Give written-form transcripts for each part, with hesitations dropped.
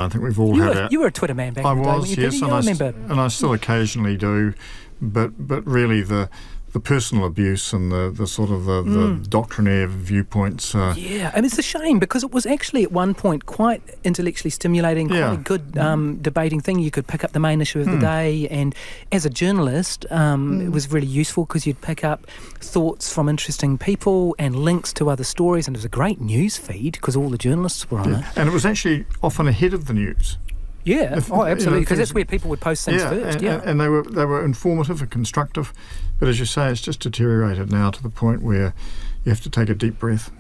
I think we've all had it. You were a Twitter man back in the day. I was, yes, and I still occasionally do, but really the personal abuse and the sort of the doctrinaire viewpoints. Yeah, and it's a shame because it was actually at one point quite intellectually stimulating, quite a good debating thing. You could pick up the main issue of the day, and as a journalist, it was really useful because you'd pick up thoughts from interesting people and links to other stories, and it was a great news feed because all the journalists were on it. And it was actually often ahead of the news. Yeah, absolutely, because that's where people would post things first. And they were informative and constructive, but as you say, it's just deteriorated now to the point where you have to take a deep breath.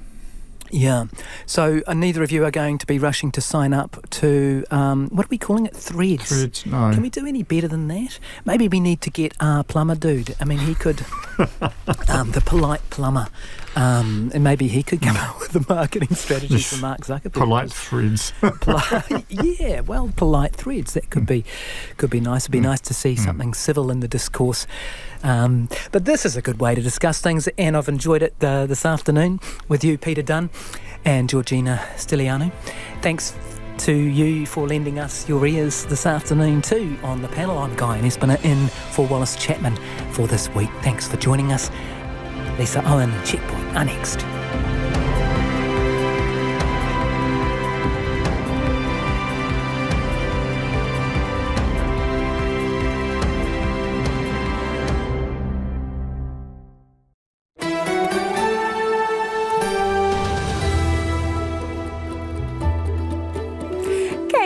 Yeah, so neither of you are going to be rushing to sign up to, what are we calling it, Threads? Threads, no. Can we do any better than that? Maybe we need to get our plumber dude. I mean, he could, the polite plumber, and maybe he could come up with a marketing strategy for Mark Zuckerberg. Polite Threads. Polite Threads. That could be nice. It'd be nice to see something civil in the discourse. But this is a good way to discuss things, and I've enjoyed it this afternoon with you, Peter Dunn, and Georgina Stiliano. Thanks to you for lending us your ears this afternoon too on the panel. I'm Guy and Espiner in for Wallace Chapman for this week. Thanks for joining us. Lisa Owen and Checkpoint are next.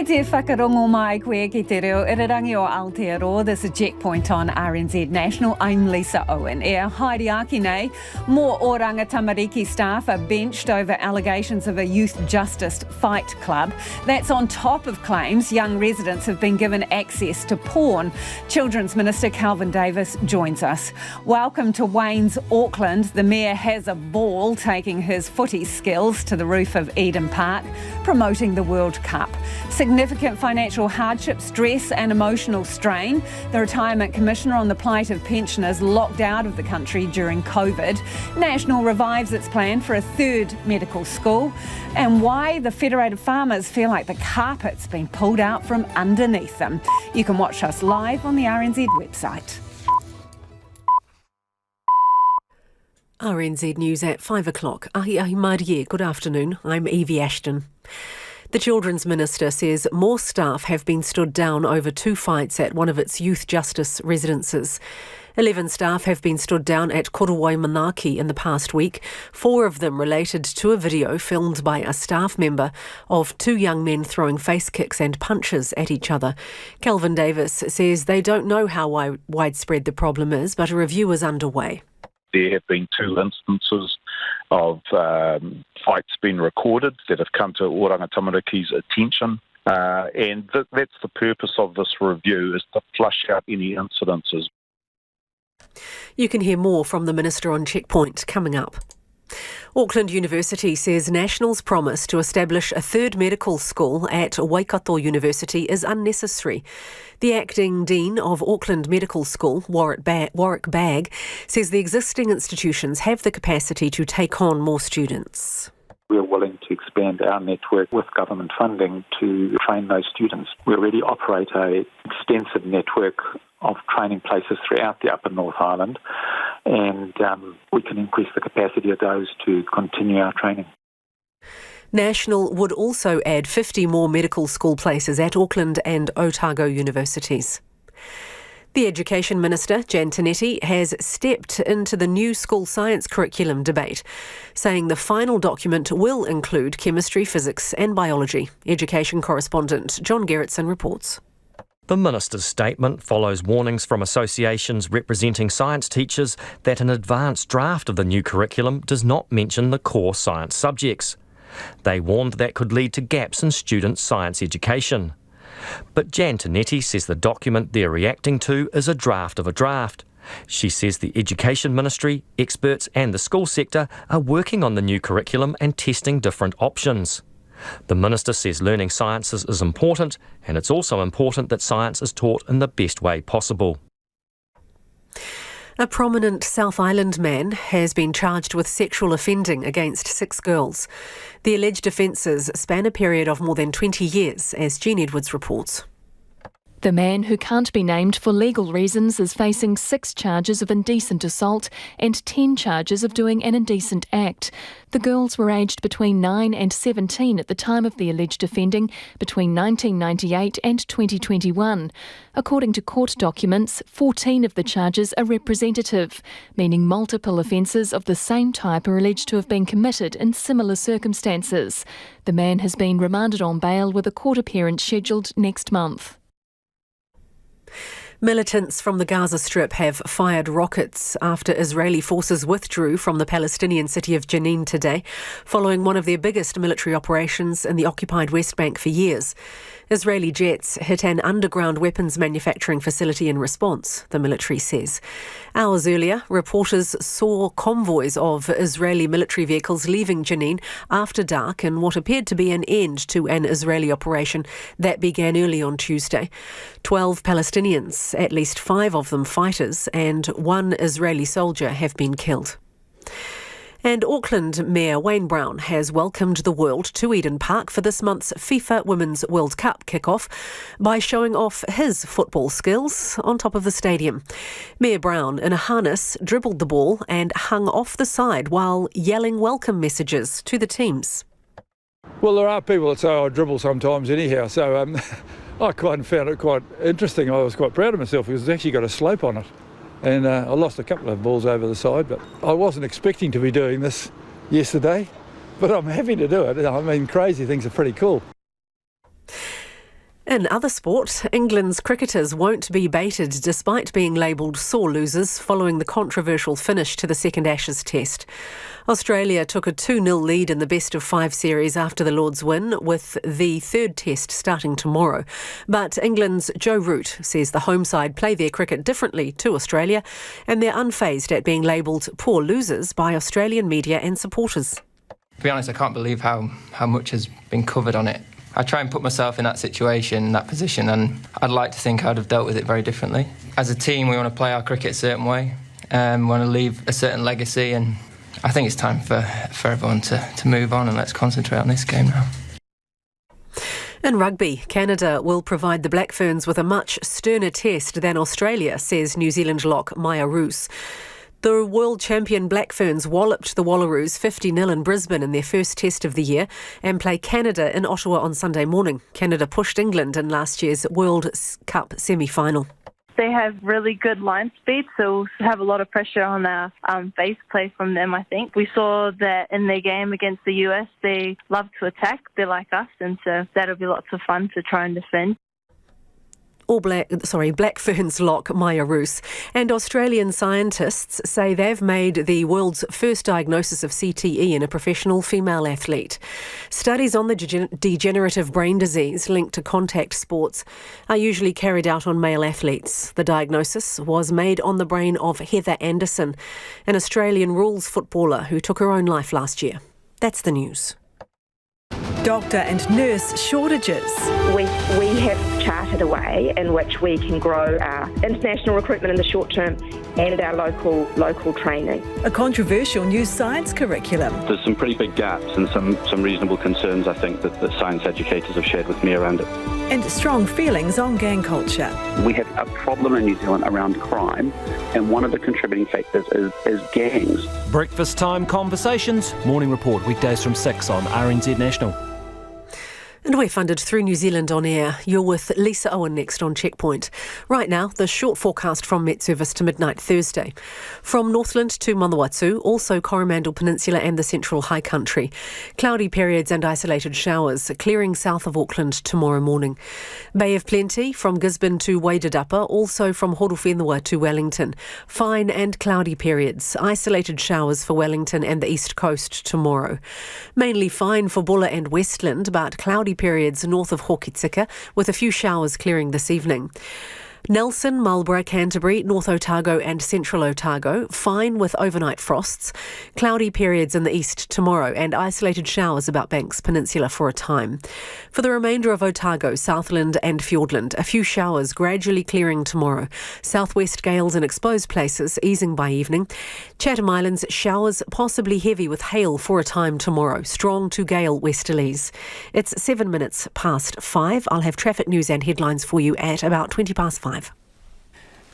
Te whakarongo mai koe ki te reo irirangi o Aotearoa. This is Checkpoint on RNZ National. I'm Lisa Owen. Haere aki nei, more oranga tamariki staff are benched over allegations of a youth justice fight club. That's on top of claims young residents have been given access to porn. Children's Minister Kelvin Davis joins us. Welcome to Wayne's Auckland. The Mayor has a ball taking his footy skills to the roof of Eden Park, promoting the World Cup. Significant financial hardship, stress and emotional strain. The Retirement Commissioner on the plight of pensioners locked out of the country during COVID. National revives its plan for a third medical school. And why the Federated Farmers feel like the carpet's been pulled out from underneath them. You can watch us live on the RNZ website. RNZ News at 5 o'clock. Ahi Marie, good afternoon. I'm Evie Ashton. The Children's Minister says more staff have been stood down over two fights at one of its youth justice residences. 11 staff have been stood down at Korowai Manaki in the past week, 4 of them related to a video filmed by a staff member of 2 young men throwing face kicks and punches at each other. Kelvin Davis says they don't know how widespread the problem is, but a review is underway. There have been 2 instances of fights being recorded that have come to Oranga Tamariki's attention. And that's the purpose of this review, is to flush out any incidences. You can hear more from the Minister on Checkpoint coming up. Auckland University says National's promise to establish a third medical school at Waikato University is unnecessary. The acting Dean of Auckland Medical School, Warwick Bagg, says the existing institutions have the capacity to take on more students. We're willing to expand our network with government funding to train those students. We already operate an extensive network of training places throughout the Upper North Island, and we can increase the capacity of those to continue our training. National would also add 50 more medical school places at Auckland and Otago universities. The Education Minister, Jan Tinetti, has stepped into the new school science curriculum debate, saying the final document will include chemistry, physics and biology. Education correspondent John Gerritsen reports. The Minister's statement follows warnings from associations representing science teachers that an advanced draft of the new curriculum does not mention the core science subjects. They warned that could lead to gaps in students' science education. But Jan Tinetti says the document they're reacting to is a draft of a draft. She says the Education Ministry, experts and the school sector are working on the new curriculum and testing different options. The Minister says learning sciences is important, and it's also important that science is taught in the best way possible. A prominent South Island man has been charged with sexual offending against 6 girls. The alleged offences span a period of more than 20 years, as Jean Edwards reports. The man, who can't be named for legal reasons, is facing 6 charges of indecent assault and 10 charges of doing an indecent act. The girls were aged between 9 and 17 at the time of the alleged offending, between 1998 and 2021. According to court documents, 14 of the charges are representative, meaning multiple offences of the same type are alleged to have been committed in similar circumstances. The man has been remanded on bail with a court appearance scheduled next month. Militants from the Gaza Strip have fired rockets after Israeli forces withdrew from the Palestinian city of Jenin today, following one of their biggest military operations in the occupied West Bank for years. Israeli jets hit an underground weapons manufacturing facility in response, the military says. Hours earlier, reporters saw convoys of Israeli military vehicles leaving Jenin after dark in what appeared to be an end to an Israeli operation that began early on Tuesday. 12 Palestinians, at least 5 of them fighters, and 1 Israeli soldier have been killed. And Auckland Mayor Wayne Brown has welcomed the world to Eden Park for this month's FIFA Women's World Cup kick-off by showing off his football skills on top of the stadium. Mayor Brown, in a harness, dribbled the ball and hung off the side while yelling welcome messages to the teams. Well, there are people that say I dribble sometimes anyhow, so I found it quite interesting. I was quite proud of myself because it's actually got a slope on it. And I lost a couple of balls over the side, but I wasn't expecting to be doing this yesterday, but I'm happy to do it. I mean, crazy things are pretty cool. In other sport, England's cricketers won't be baited despite being labelled sore losers following the controversial finish to the second Ashes test. Australia took a 2-0 lead in the best-of-5 series after the Lords win, with the third test starting tomorrow. But England's Joe Root says the home side play their cricket differently to Australia, and they're unfazed at being labelled poor losers by Australian media and supporters. To be honest, I can't believe how much has been covered on it. I try and put myself in that situation, that position, and I'd like to think I'd have dealt with it very differently. As a team, we want to play our cricket a certain way, we want to leave a certain legacy, and I think it's time for everyone to move on and let's concentrate on this game now. In rugby, Canada will provide the Black Ferns with a much sterner test than Australia, says New Zealand lock Maya Roos. The world champion Black Ferns walloped the Wallaroos 50-0 in Brisbane in their first test of the year and play Canada in Ottawa on Sunday morning. Canada pushed England in last year's World Cup semi-final. They have really good line speed, so we'll have a lot of pressure on our base play from them, I think. We saw that in their game against the US, they love to attack. They're like us, and so that'll be lots of fun to try and defend. Black Ferns lock Maya Roos. And Australian scientists say they've made the world's first diagnosis of CTE in a professional female athlete. Studies on the degenerative brain disease linked to contact sports are usually carried out on male athletes. The diagnosis was made on the brain of Heather Anderson, an Australian rules footballer who took her own life last year. That's the news. Doctor and nurse shortages. We have charted a way in which we can grow our international recruitment in the short term and our local training. A controversial new science curriculum. There's some pretty big gaps and some reasonable concerns, I think, that science educators have shared with me around it. And strong feelings on gang culture. We have a problem in New Zealand around crime, and one of the contributing factors is gangs. Breakfast time conversations. Morning report weekdays from 6 on RNZ National. And we're funded through New Zealand On Air. You're with Lisa Owen next on Checkpoint. Right now, the short forecast from Met Service to midnight Thursday. From Northland to Manawatu, also Coromandel Peninsula and the Central High Country. Cloudy periods and isolated showers, clearing south of Auckland tomorrow morning. Bay of Plenty from Gisborne to Waidadapa, also from Horowhenua to Wellington. Fine and cloudy periods, isolated showers for Wellington and the East Coast tomorrow. Mainly fine for Bulla and Westland, but cloudy periods north of Hokitika, with a few showers clearing this evening. Nelson, Marlborough, Canterbury, North Otago and Central Otago, fine with overnight frosts. Cloudy periods in the east tomorrow and isolated showers about Banks Peninsula for a time. For the remainder of Otago, Southland and Fiordland, a few showers gradually clearing tomorrow. Southwest gales in exposed places, easing by evening. Chatham Islands, showers possibly heavy with hail for a time tomorrow. Strong to gale westerlies. It's 7 minutes past 5. I'll have traffic news and headlines for you at about 20 past 5.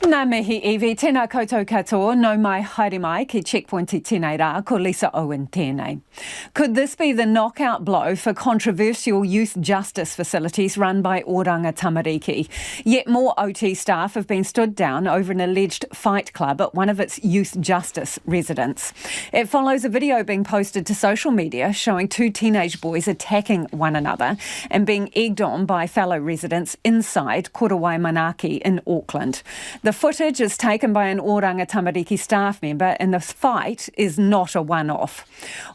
Nā mihi iwi, tēnā koutou katoa, no mai haere mai ki checkpoint I tēnei rā, ko Lisa Owen tēnei. Could this be the knockout blow for controversial youth justice facilities run by Oranga Tamariki? Yet more OT staff have been stood down over an alleged fight club at one of its youth justice residents. It follows a video being posted to social media showing two teenage boys attacking one another and being egged on by fellow residents inside Korowai Manaki in Auckland. The footage is taken by an Oranga Tamariki staff member and the fight is not a one-off.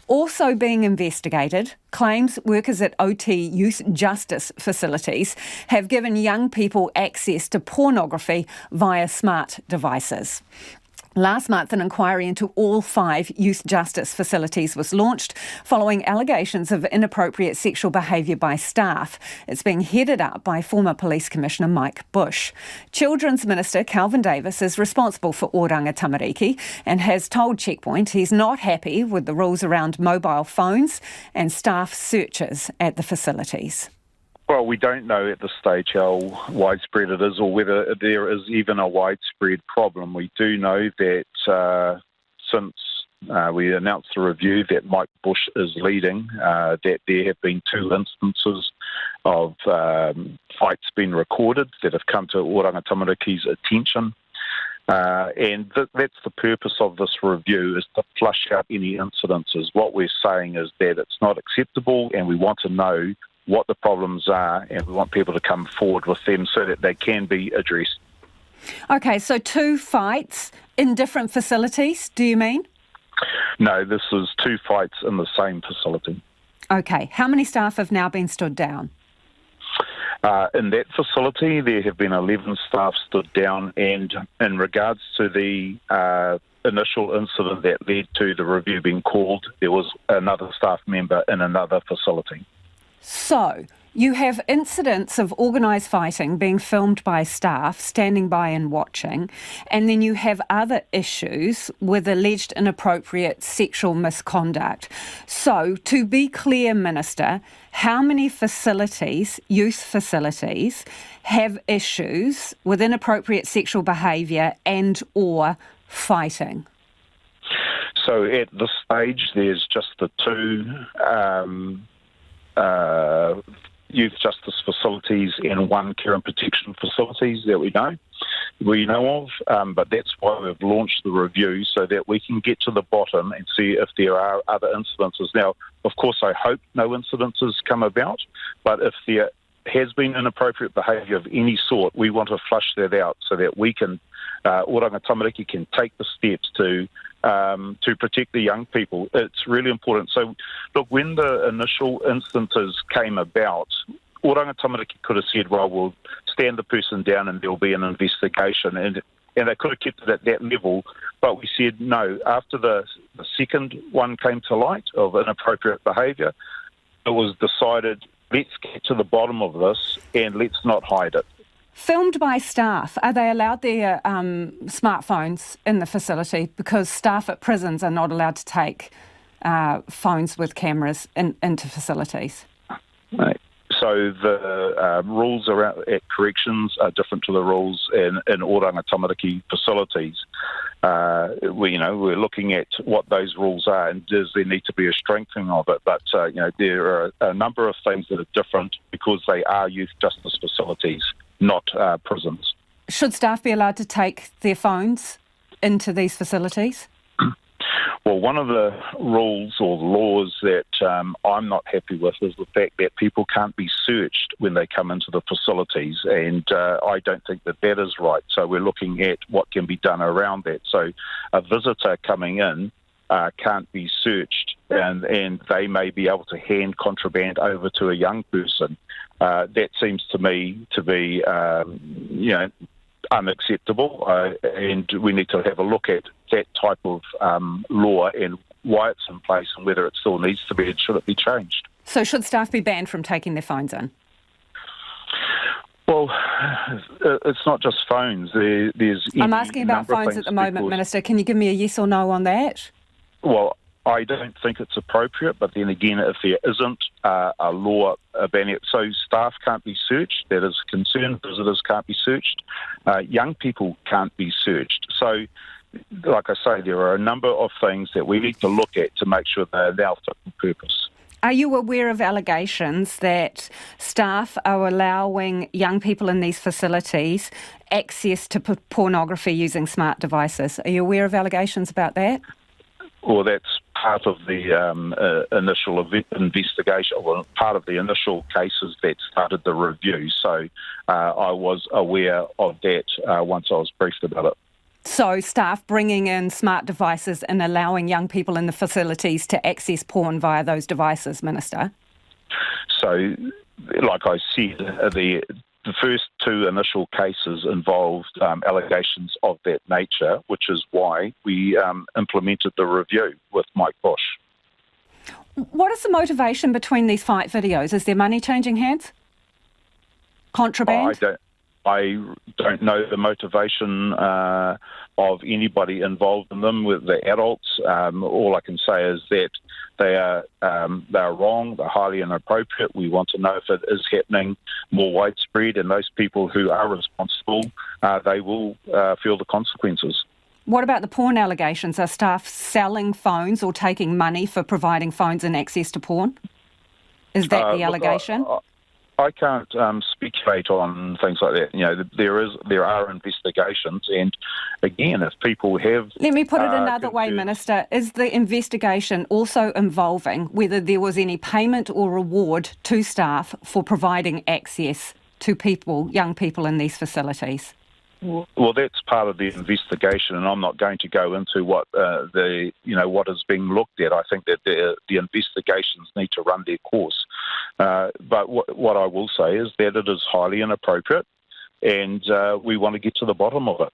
Also being investigated, claims workers at OT youth justice facilities have given young people access to pornography via smart devices. Last month, an inquiry into all 5 youth justice facilities was launched following allegations of inappropriate sexual behaviour by staff. It's being headed up by former Police Commissioner Mike Bush. Children's Minister Kelvin is responsible for Oranga Tamariki and has told Checkpoint he's not happy with the rules around mobile phones and staff searches at the facilities. Well, we don't know at this stage how widespread it is or whether there is even a widespread problem. We do know that since we announced the review that Mike Bush is leading, that there have been 2 instances of fights being recorded that have come to Oranga Tamariki's attention. And that's the purpose of this review, is to flush out any incidences. What we're saying is that it's not acceptable and we want to know what the problems are, and we want people to come forward with them so that they can be addressed. OK, so 2 fights in different facilities, do you mean? No, this is 2 fights in the same facility. OK, how many staff have now been stood down? In that facility, there have been 11 staff stood down, and in regards to the initial incident that led to the review being called, there was another staff member in another facility. So, you have incidents of organised fighting being filmed by staff, standing by and watching, and then you have other issues with alleged inappropriate sexual misconduct. So, to be clear, Minister, how many facilities, youth facilities, have issues with inappropriate sexual behaviour and or fighting? So, at this stage, there's just the 2 youth justice facilities and 1 care and protection facilities that we know of, but that's why we've launched the review, so that we can get to the bottom and see if there are other incidences. Now, of course, I hope no incidences come about, but if there has been inappropriate behaviour of any sort, we want to flush that out so that we can, Oranga Tamariki can take the steps to protect the young people. It's really important. So, look, when the initial instances came about, Oranga Tamariki could have said, well, we'll stand the person down and there'll be an investigation. And they could have kept it at that level. But we said, no, after the second one came to light of inappropriate behaviour, it was decided, let's get to the bottom of this and let's not hide it. Filmed by staff, are they allowed their smartphones in the facility? Because staff at prisons are not allowed to take phones with cameras into facilities. Right. So the rules around at corrections are different to the rules in Oranga Tamariki facilities. We're looking at what those rules are, and does there need to be a strengthening of it? But there are a number of things that are different because they are youth justice facilities, not prisons. Should staff be allowed to take their phones into these facilities? Well, one of the rules or laws that I'm not happy with is the fact that people can't be searched when they come into the facilities, and I don't think that is right. So we're looking at what can be done around that. So a visitor coming in can't be searched, and they may be able to hand contraband over to a young person. That seems to me to be, unacceptable, and we need to have a look at that type of law and why it's in place and whether it still needs to be and should it be changed. So should staff be banned from taking their phones in? Well, it's not just phones. I'm asking about phones at the moment, Minister. Can you give me a yes or no on that? Well, I don't think it's appropriate, but then again, if there isn't a law banning it, so staff can't be searched, that is a concern, visitors can't be searched, young people can't be searched. So, like I say, there are a number of things that we need to look at to make sure they're now fit for purpose. Are you aware of allegations that staff are allowing young people in these facilities access to pornography using smart devices? Are you aware of allegations about that? Well, that's part of the initial investigation, well, part of the initial cases that started the review. So I was aware of that once I was briefed about it. So staff bringing in smart devices and allowing young people in the facilities to access porn via those devices, Minister? So, like I said, the first two initial cases involved allegations of that nature, which is why we implemented the review with Mike Bush. What is the motivation between these fight videos? Is there money changing hands? Contraband? I don't know the motivation of anybody involved in them with the adults. All I can say is that they are wrong, they're highly inappropriate. We want to know if it is happening more widespread, and those people who are responsible, they will feel the consequences. What about the porn allegations? Are staff selling phones or taking money for providing phones and access to porn? Is that the allegation? I can't speculate on things like that. You know, there are investigations, and again, if people have... Let me put it another way, Minister. Is the investigation also involving whether there was any payment or reward to staff for providing access to people, young people in these facilities? Well, that's part of the investigation, and I'm not going to go into what what is being looked at. I think that the investigations need to run their course. But what I will say is that it is highly inappropriate, and we want to get to the bottom of it.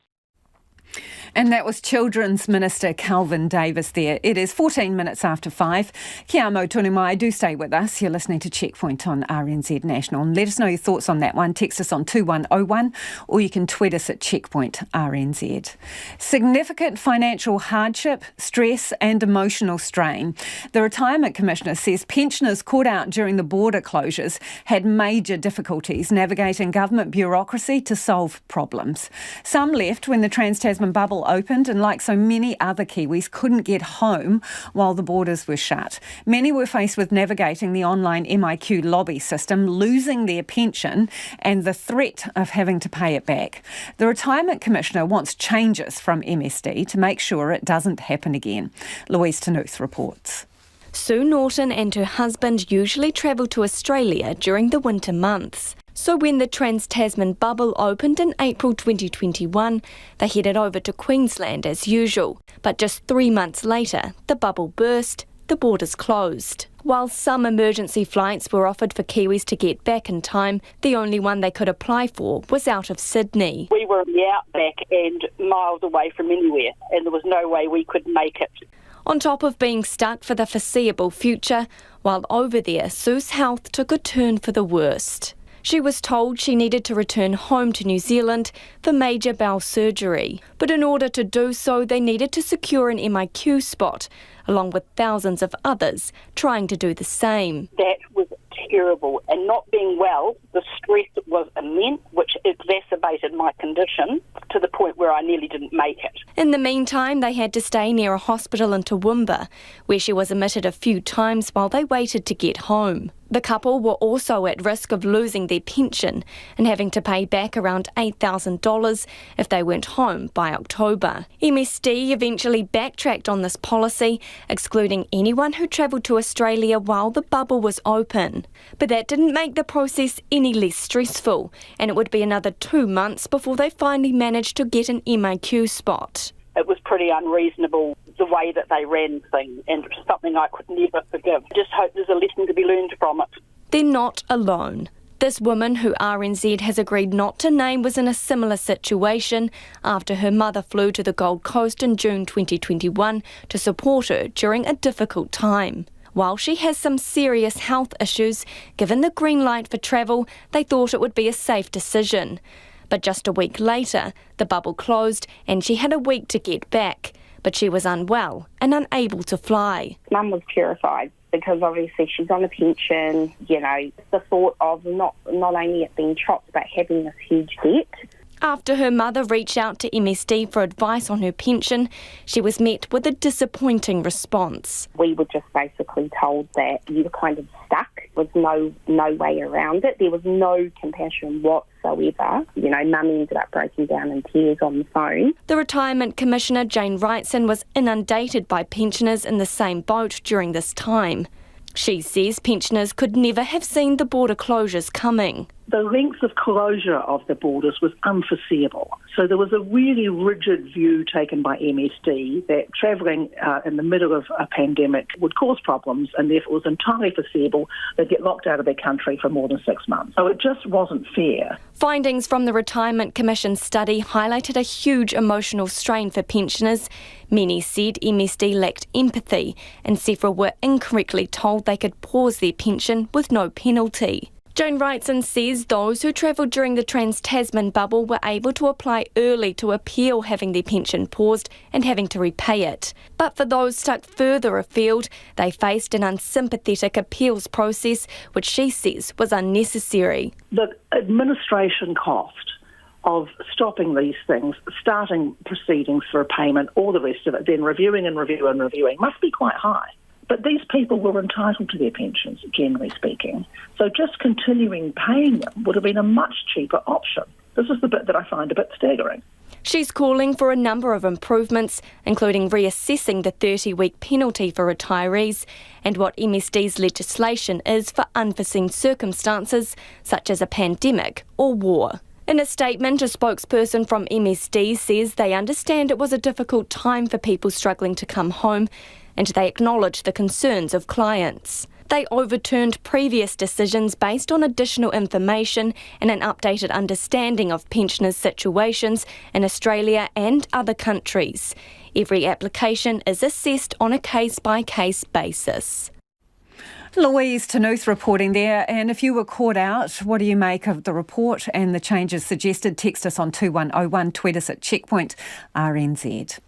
And that was Children's Minister Kelvin Davis there. It is 14 minutes after 5. Kia amo tonu mai. Do stay with us. You're listening to Checkpoint on RNZ National. And let us know your thoughts on that one. Text us on 2101 or you can tweet us at Checkpoint RNZ. Significant financial hardship, stress and emotional strain. The Retirement Commissioner says pensioners caught out during the border closures had major difficulties navigating government bureaucracy to solve problems. Some left when the Trans-Tasman bubble opened, and like so many other Kiwis, couldn't get home while the borders were shut. Many were faced with navigating the online MIQ lobby system, losing their pension and the threat of having to pay it back. The Retirement Commissioner wants changes from MSD to make sure it doesn't happen again. Louise Tanuth reports. Sue Norton and her husband usually travel to Australia during the winter months. So when the Trans-Tasman bubble opened in April 2021, they headed over to Queensland as usual. But just 3 months later, the bubble burst, the borders closed. While some emergency flights were offered for Kiwis to get back in time, the only one they could apply for was out of Sydney. We were in the outback and miles away from anywhere, and there was no way we could make it. On top of being stuck for the foreseeable future, while over there, Sue's health took a turn for the worst. She was told she needed to return home to New Zealand for major bowel surgery. But in order to do so, they needed to secure an MIQ spot, along with thousands of others trying to do the same. That was terrible. And not being well, the stress was immense, which exacerbated my condition to the point where I nearly didn't make it. In the meantime, they had to stay near a hospital in Toowoomba, where she was admitted a few times while they waited to get home. The couple were also at risk of losing their pension and having to pay back around $8,000 if they went home by October. MSD eventually backtracked on this policy, excluding anyone who travelled to Australia while the bubble was open. But that didn't make the process any less stressful, and it would be another 2 months before they finally managed to get an MIQ spot. It was pretty unreasonable, the way that they ran things, and it was something I could never forgive. I just hope there's a lesson to be learned from it. They're not alone. This woman, who RNZ has agreed not to name, was in a similar situation after her mother flew to the Gold Coast in June 2021 to support her during a difficult time. While she has some serious health issues, given the green light for travel, they thought it would be a safe decision. But just a week later, the bubble closed and she had a week to get back. But she was unwell and unable to fly. Mum was terrified because obviously she's on a pension, the thought of not only it being chopped but having this huge debt. After her mother reached out to MSD for advice on her pension, she was met with a disappointing response. We were just basically told that you were kind of stuck. There was no way around it. There was no compassion whatsoever. Mum ended up breaking down in tears on the phone. The Retirement Commissioner, Jane Wrightson, was inundated by pensioners in the same boat during this time. She says pensioners could never have seen the border closures coming. The length of closure of the borders was unforeseeable. So there was a really rigid view taken by MSD that travelling in the middle of a pandemic would cause problems, and therefore it was entirely foreseeable they'd get locked out of their country for more than 6 months. So it just wasn't fair. Findings from the Retirement Commission study highlighted a huge emotional strain for pensioners. Many said MSD lacked empathy, and several were incorrectly told they could pause their pension with no penalty. Jane Wrightson says those who travelled during the Trans-Tasman bubble were able to apply early to appeal having their pension paused and having to repay it. But for those stuck further afield, they faced an unsympathetic appeals process, which she says was unnecessary. The administration cost of stopping these things, starting proceedings for a payment, all the rest of it, then reviewing must be quite high. But these people were entitled to their pensions, generally speaking. So just continuing paying them would have been a much cheaper option. This is the bit that I find a bit staggering. She's calling for a number of improvements, including reassessing the 30-week penalty for retirees and what MSD's legislation is for unforeseen circumstances, such as a pandemic or war. In a statement, a spokesperson from MSD says they understand it was a difficult time for people struggling to come home, and they acknowledge the concerns of clients. They overturned previous decisions based on additional information and an updated understanding of pensioners' situations in Australia and other countries. Every application is assessed on a case-by-case basis. Louise Tanuth reporting there. And if you were caught out, what do you make of the report and the changes suggested? Text us on 2101, tweet us at Checkpoint RNZ.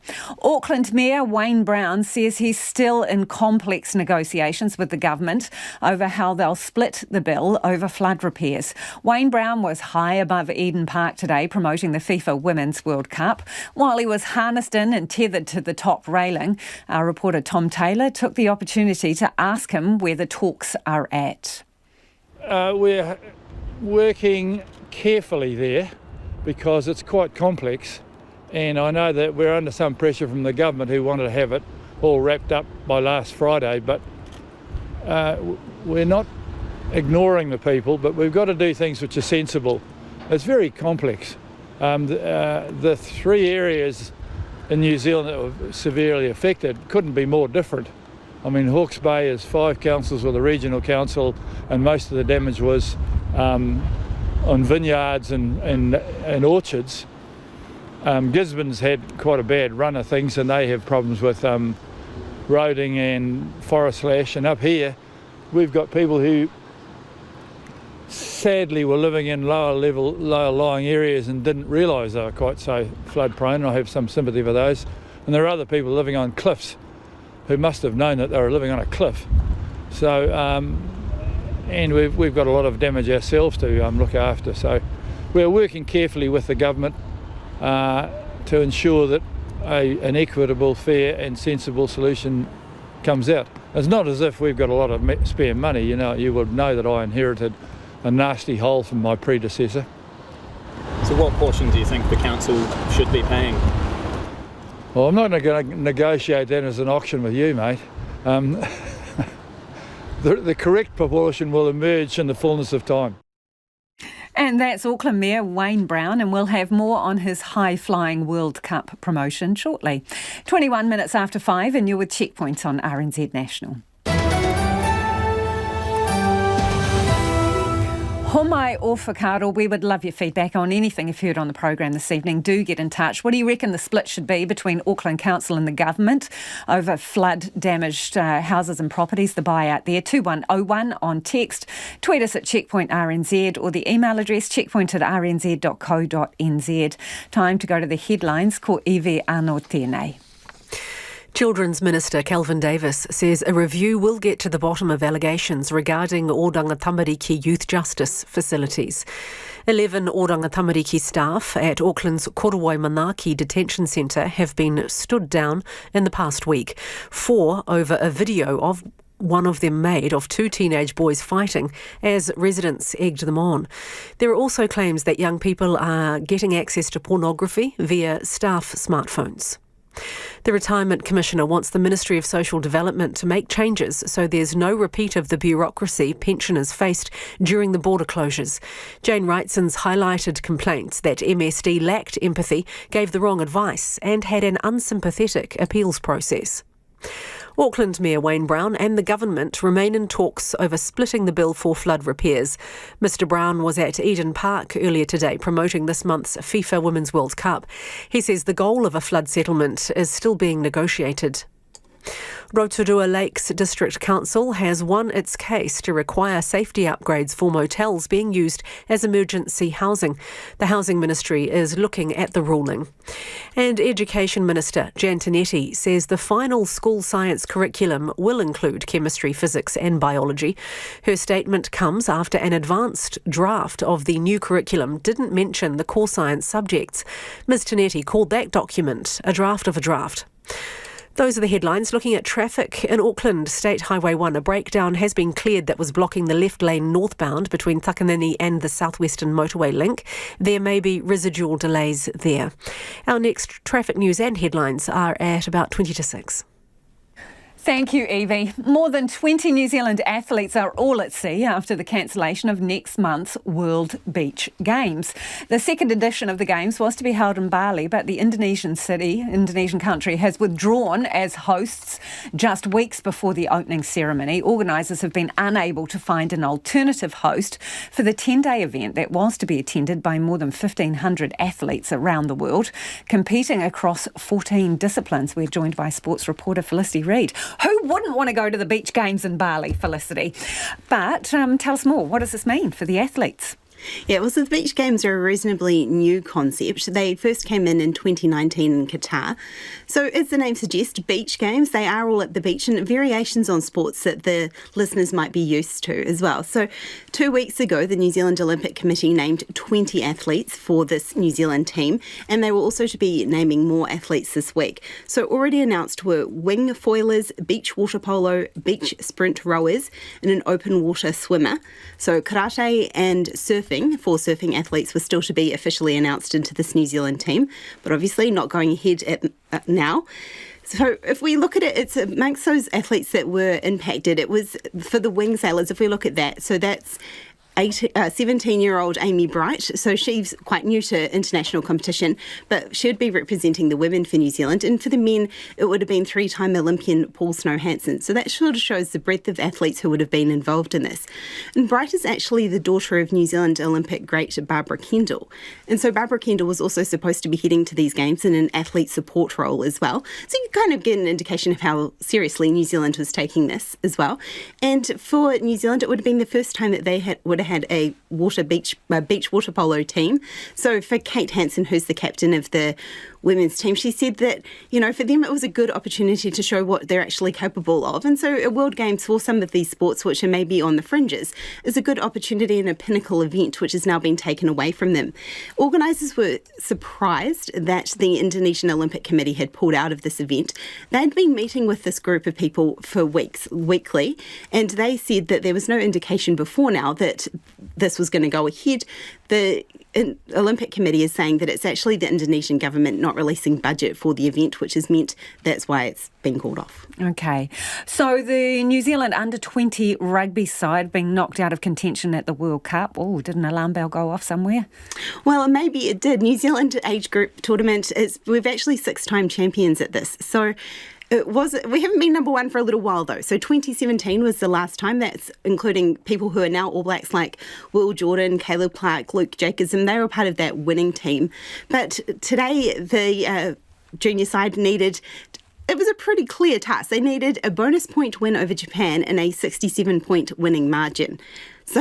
Auckland Mayor Wayne Brown says he's still in complex negotiations with the government over how they'll split the bill over flood repairs. Wayne Brown was high above Eden Park today promoting the FIFA Women's World Cup. While he was harnessed in and tethered to the top railing, our reporter Tom Taylor took the opportunity to ask him where the talks are at. We're working carefully there because it's quite complex, and I know that we're under some pressure from the government who wanted to have it all wrapped up by last Friday, but we're not ignoring the people, but we've got to do things which are sensible. It's very complex. The three areas in New Zealand that were severely affected couldn't be more different. I mean, Hawke's Bay is 5 councils with a regional council, and most of the damage was on vineyards and orchards. Gisborne's had quite a bad run of things, and they have problems with roading and forest slash. And up here, we've got people who sadly were living in lower lying areas and didn't realise they were quite so flood prone. I have some sympathy for those. And there are other people living on cliffs who must have known that they were living on a cliff. So, and we've got a lot of damage ourselves to look after. So we're working carefully with the government to ensure that an equitable, fair and sensible solution comes out. It's not as if we've got a lot of spare money. You would know that I inherited a nasty hole from my predecessor. So what portion do you think the council should be paying? Well, I'm not going to negotiate that as an auction with you, mate. The correct proportion will emerge in the fullness of time. And that's Auckland Mayor Wayne Brown, and we'll have more on his high-flying World Cup promotion shortly. 21 minutes after 5, and you're with Checkpoints on RNZ National. Homai o whakaaro, we would love your feedback on anything you've heard on the program this evening. Do get in touch. What do you reckon the split should be between Auckland Council and the government over flood-damaged houses and properties, the buyout there? 2101 on text. Tweet us at Checkpoint RNZ or the email address checkpoint@rnz.co.nz. Time to go to the headlines. Ko Iwi anō tēnei. Children's Minister Kelvin Davis says a review will get to the bottom of allegations regarding oranga tamariki youth justice facilities. 11 oranga tamariki staff at Auckland's Korowai Manaki Detention Centre have been stood down in the past week. 4 over a video of one of them made of 2 teenage boys fighting as residents egged them on. There are also claims that young people are getting access to pornography via staff smartphones. The Retirement Commissioner wants the Ministry of Social Development to make changes so there's no repeat of the bureaucracy pensioners faced during the border closures. Jane Wrightson's highlighted complaints that MSD lacked empathy, gave the wrong advice and had an unsympathetic appeals process. Auckland Mayor Wayne Brown and the government remain in talks over splitting the bill for flood repairs. Mr Brown was at Eden Park earlier today promoting this month's FIFA Women's World Cup. He says the goal of a flood settlement is still being negotiated. Rotorua Lakes District Council has won its case to require safety upgrades for motels being used as emergency housing. The Housing Ministry is looking at the ruling. And Education Minister Jan Tinetti says the final school science curriculum will include chemistry, physics and biology. Her statement comes after an advanced draft of the new curriculum didn't mention the core science subjects. Ms Tinetti called that document a draft of a draft. Those are the headlines. Looking at traffic in Auckland, State Highway 1, a breakdown has been cleared that was blocking the left lane northbound between Takanini and the southwestern motorway link. There may be residual delays there. Our next traffic news and headlines are at about 20 to 6. Thank you, Evie. More than 20 New Zealand athletes are all at sea after the cancellation of next month's World Beach Games. The second edition of the Games was to be held in Bali, but the Indonesian country has withdrawn as hosts just weeks before the opening ceremony. Organisers have been unable to find an alternative host for the 10-day event that was to be attended by more than 1,500 athletes around the world, competing across 14 disciplines. We're joined by sports reporter Felicity Reid. Who wouldn't want to go to the beach games in Bali, Felicity? But tell us more. What does this mean for the athletes? Yeah, well, so the beach games are a reasonably new concept. They first came in 2019 in Qatar. So as the name suggests, beach games, they are all at the beach and variations on sports that the listeners might be used to as well. So 2 weeks ago, the New Zealand Olympic Committee named 20 athletes for this New Zealand team, and they will also to be naming more athletes this week. So already announced were wing foilers, beach water polo, beach sprint rowers, and an open water swimmer. So karate and surfing for surfing athletes were still to be officially announced into this New Zealand team, but obviously not going ahead now. So if we look at it, it's amongst those athletes that were impacted. It was for the wing sailors, if we look at that. So that's 17-year-old Amy Bright. So she's quite new to international competition, but she'd be representing the women for New Zealand. And for the men, it would have been 3-time Olympian Paul Snow-Hansen. So that sort of shows the breadth of athletes who would have been involved in this. And Bright is actually the daughter of New Zealand Olympic great Barbara Kendall. And so Barbara Kendall was also supposed to be heading to these games in an athlete support role as well. So you kind of get an indication of how seriously New Zealand was taking this as well. And for New Zealand, it would have been the first time that they would have had a beach water polo team. So for Kate Hansen, who's the captain of the women's team, she said that, you know, for them it was a good opportunity to show what they're actually capable of. And so a World Games for some of these sports, which are maybe on the fringes, is a good opportunity and a pinnacle event which has now been taken away from them. Organisers were surprised that the Indonesian Olympic Committee had pulled out of this event. They'd been meeting with this group of people for weeks, weekly, and they said that there was no indication before now that this was going to go ahead. The Olympic Committee is saying that it's actually the Indonesian government not releasing budget for the event, which has meant that's why it's been called off. Okay. So the New Zealand under-20 rugby side being knocked out of contention at the World Cup. Oh, did an alarm bell go off somewhere? Well, maybe it did. New Zealand age group tournament, we've actually 6-time champions at this. So We haven't been number one for a little while, though. So 2017 was the last time. That's including people who are now All Blacks like Will Jordan, Caleb Clark, Luke Jacobson. They were part of that winning team. But today, the junior side needed... It was a pretty clear task. They needed a bonus point win over Japan in a 67-point winning margin. So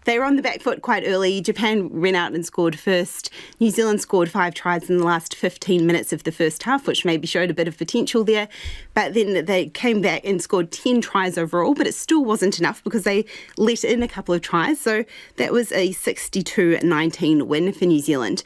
they were on the back foot quite early. Japan ran out and scored first. New Zealand scored 5 tries in the last 15 minutes of the first half, which maybe showed a bit of potential there. But then they came back and scored 10 tries overall, but it still wasn't enough because they let in a couple of tries. So that was a 62-19 win for New Zealand.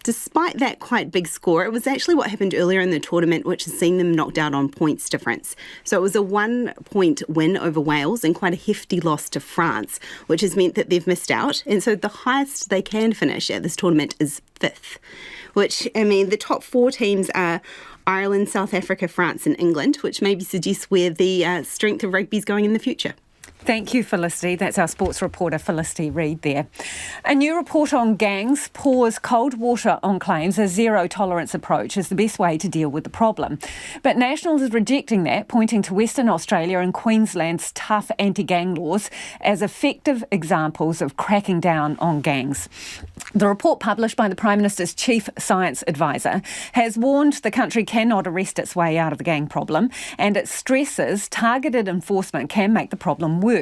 Despite that quite big score, it was actually what happened earlier in the tournament which has seen them knocked out on points difference. So it was a 1-point win over Wales and quite a hefty loss to France, which has meant that they've missed out. And so the highest they can finish at this tournament is 5th, which, I mean, the top 4 teams are Ireland, South Africa, France and England, which maybe suggests where the strength of rugby is going in the future. Thank you, Felicity. That's our sports reporter, Felicity Reid there. A new report on gangs pours cold water on claims a zero-tolerance approach is the best way to deal with the problem. But Nationals is rejecting that, pointing to Western Australia and Queensland's tough anti-gang laws as effective examples of cracking down on gangs. The report, published by the Prime Minister's Chief Science Advisor, has warned the country cannot arrest its way out of the gang problem, and it stresses targeted enforcement can make the problem worse.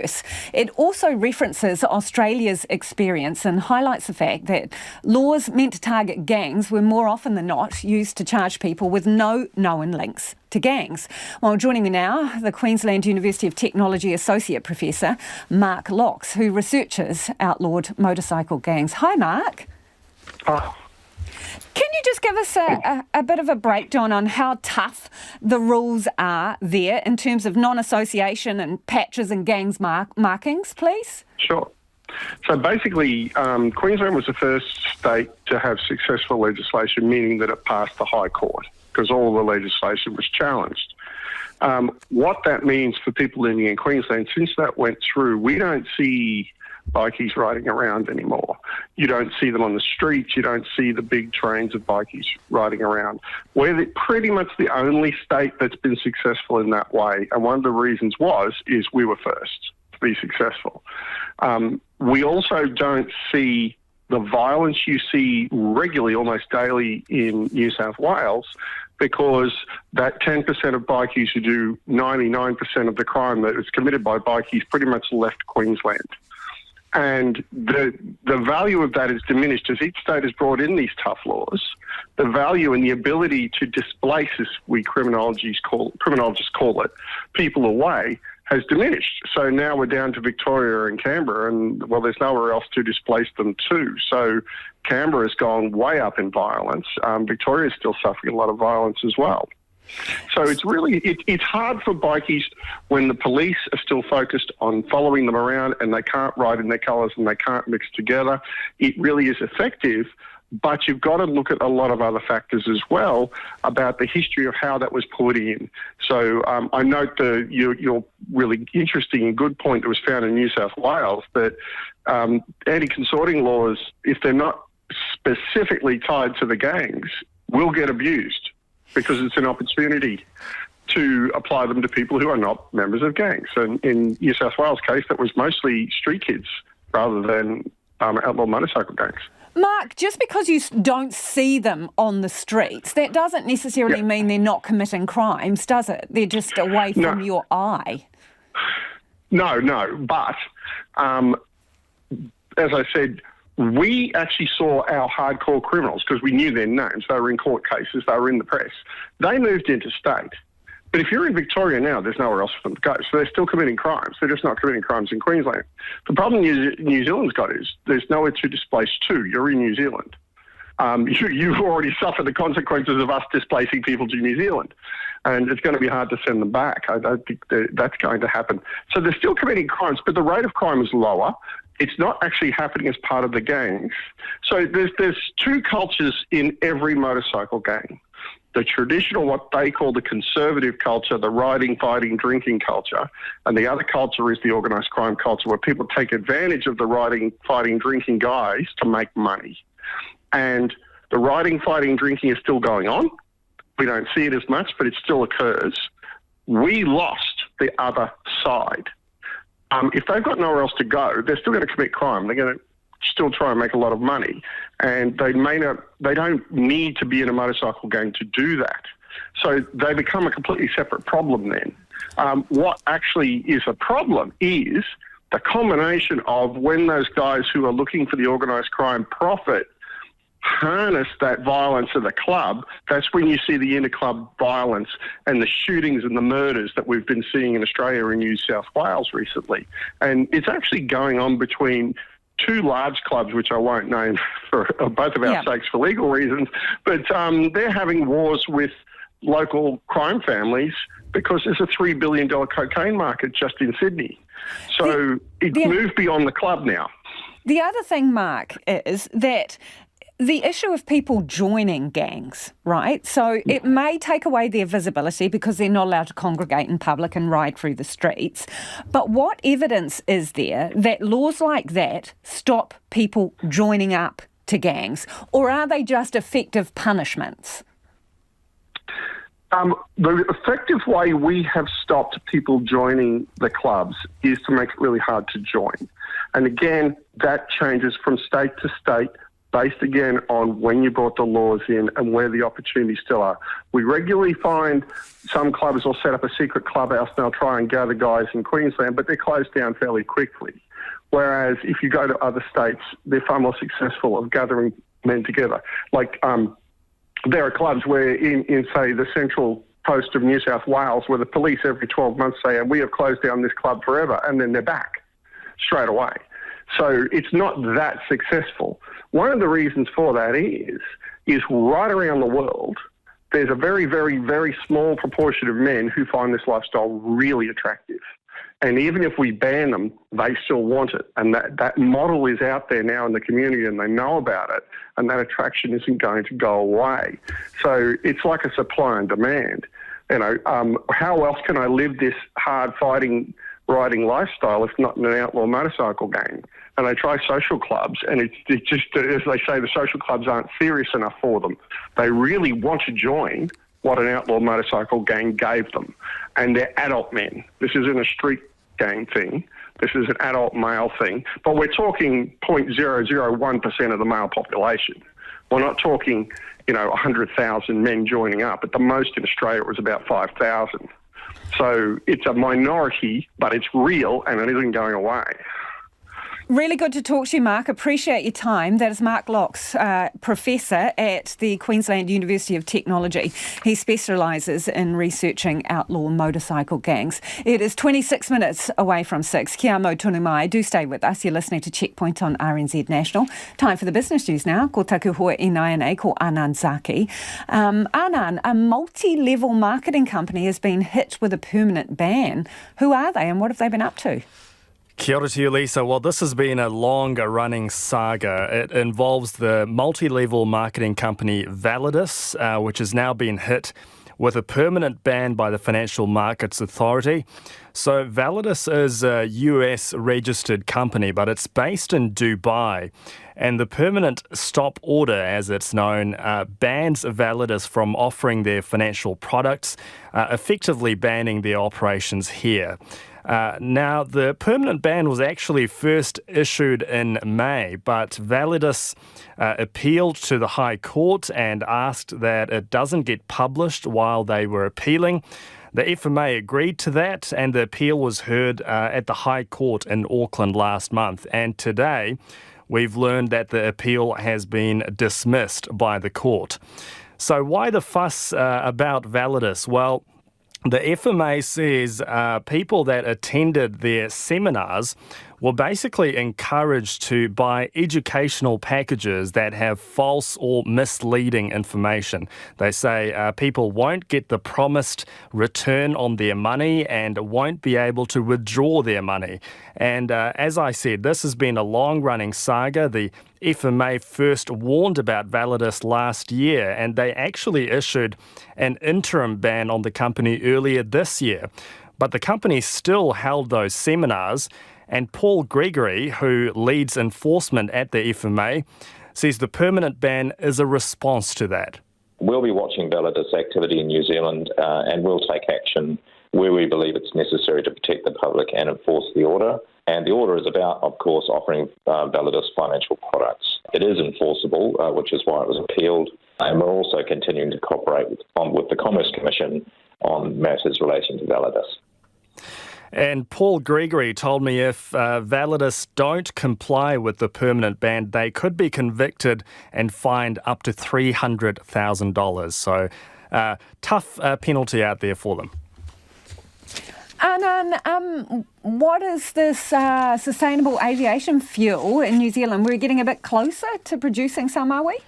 It also references Australia's experience and highlights the fact that laws meant to target gangs were more often than not used to charge people with no known links to gangs. Well, joining me now, the Queensland University of Technology Associate Professor, Mark Locks, who researches outlawed motorcycle gangs. Hi, Mark. Can you just give us a bit of a breakdown on how tough the rules are there in terms of non-association and patches and gangs markings, please? Sure. So basically, Queensland was the first state to have successful legislation, meaning that it passed the High Court, because all the legislation was challenged. What that means for people living in Queensland, since that went through, we don't see bikies riding around anymore. You don't see them on the streets. You don't see the big trains of bikies riding around. We're pretty much the only state that's been successful in that way. And one of the reasons is we were first to be successful. We also don't see the violence you see regularly, almost daily in New South Wales, because that 10% of bikies who do 99% of the crime that is committed by bikies pretty much left Queensland. And the value of that is diminished as each state has brought in these tough laws. The value and the ability to displace, as we criminologists call it, people away, has diminished. So now we're down to Victoria and Canberra, and, well, there's nowhere else to displace them to. So Canberra has gone way up in violence. Victoria is still suffering a lot of violence as well. So it's really, it's hard for bikies when the police are still focused on following them around and they can't ride in their colours and they can't mix together. It really is effective, but you've got to look at a lot of other factors as well about the history of how that was put in. So I note your really interesting and good point that was found in New South Wales that anti-consorting laws, if they're not specifically tied to the gangs, will get abused, because it's an opportunity to apply them to people who are not members of gangs. And in New South Wales' case, that was mostly street kids rather than outlaw motorcycle gangs. Mark, just because you don't see them on the streets, that doesn't necessarily mean they're not committing crimes, does it? They're just away from your eye. No. But, as I said, we actually saw our hardcore criminals, because we knew their names. They were in court cases. They were in the press. They moved interstate. But if you're in Victoria now, there's nowhere else for them to go. So they're still committing crimes. They're just not committing crimes in Queensland. The problem New Zealand's got is there's nowhere to displace to. You're in New Zealand. You've already suffered the consequences of us displacing people to New Zealand. And it's going to be hard to send them back. I don't think that's going to happen. So they're still committing crimes, but the rate of crime is lower. It's not actually happening as part of the gangs. So there's two cultures in every motorcycle gang. The traditional, what they call the conservative culture, the riding, fighting, drinking culture, and the other culture is the organised crime culture, where people take advantage of the riding, fighting, drinking guys to make money. And the riding, fighting, drinking is still going on. We don't see it as much, but it still occurs. we lost the other side. If they've got nowhere else to go, they're still going to commit crime. They're going to still try and make a lot of money, and they don't need to be in a motorcycle gang to do that. So they become a completely separate problem then. What actually is a problem is the combination of when those guys who are looking for the organised crime profit harness that violence of the club, that's when you see the inter-club violence and the shootings and the murders that we've been seeing in Australia and New South Wales recently. And it's actually going on between two large clubs, which I won't name for both of our sakes for legal reasons, but they're having wars with local crime families because there's a $3 billion cocaine market just in Sydney. So it's moved beyond the club now. The other thing, Mark, is that the issue of people joining gangs, right? So it may take away their visibility because they're not allowed to congregate in public and ride through the streets. But what evidence is there that laws like that stop people joining up to gangs? Or are they just effective punishments? The effective way we have stopped people joining the clubs is to make it really hard to join. And again, that changes from state to state, based again on when you brought the laws in and where the opportunities still are. We regularly find some clubs will set up a secret clubhouse and they'll try and gather guys in Queensland, but they're closed down fairly quickly. Whereas if you go to other states, they're far more successful of gathering men together. Like there are clubs where in, say, the central coast of New South Wales where the police every 12 months say, and we have closed down this club forever, and then they're back straight away. So it's not that successful. One of the reasons for that is right around the world, there's a very, very, very small proportion of men who find this lifestyle really attractive. And even if we ban them, they still want it. And that model is out there now in the community and they know about it. And that attraction isn't going to go away. So it's like a supply and demand. You know, how else can I live this hard fighting, riding lifestyle if not in an outlaw motorcycle gang? And they try social clubs, and it's just, as they say, the social clubs aren't serious enough for them. They really want to join what an outlaw motorcycle gang gave them. And they're adult men. This isn't a street gang thing. This is an adult male thing. But we're talking 0.001% of the male population. We're not talking, 100,000 men joining up. At the most in Australia, it was about 5,000. So it's a minority, but it's real and it isn't going away. Really good to talk to you, Mark. Appreciate your time. That is Mark Locks, Professor at the Queensland University of Technology. He specialises in researching outlaw motorcycle gangs. It is 26 minutes away from 6. Kia mau tonu mai. Do stay with us. You're listening to Checkpoint on RNZ National. Time for the business news now. Ko taku hoa I nai ko Anand Zaki. Anand, a multi-level marketing company has been hit with a permanent ban. Who are they and what have they been up to? Kia ora to you, Lisa. Well, this has been a longer-running saga. It involves the multi-level marketing company Validus, which has now been hit with a permanent ban by the Financial Markets Authority. So Validus is a US-registered company, but it's based in Dubai. And the permanent stop order, as it's known, bans Validus from offering their financial products, effectively banning their operations here. Now, the permanent ban was actually first issued in May, but Validus appealed to the High Court and asked that it doesn't get published while they were appealing. The FMA agreed to that, and the appeal was heard at the High Court in Auckland last month. And today, we've learned that the appeal has been dismissed by the court. So why the fuss about Validus? Well, the FMA says people that attended their seminars were basically encouraged to buy educational packages that have false or misleading information. They say people won't get the promised return on their money and won't be able to withdraw their money. And as I said, this has been a long-running saga. The FMA first warned about Validus last year, and they actually issued an interim ban on the company earlier this year. But the company still held those seminars, and Paul Gregory, who leads enforcement at the FMA, says the permanent ban is a response to that. We'll be watching Validus activity in New Zealand and we'll take action where we believe it's necessary to protect the public and enforce the order. And the order is about, of course, offering Validus financial products. It is enforceable, which is why it was appealed. And we're also continuing to cooperate with the Commerce Commission on matters relating to Validus. And Paul Gregory told me if Validus don't comply with the permanent ban, they could be convicted and fined up to $300,000. So tough penalty out there for them. Anand, what is this sustainable aviation fuel in New Zealand? We're getting a bit closer to producing some, are we?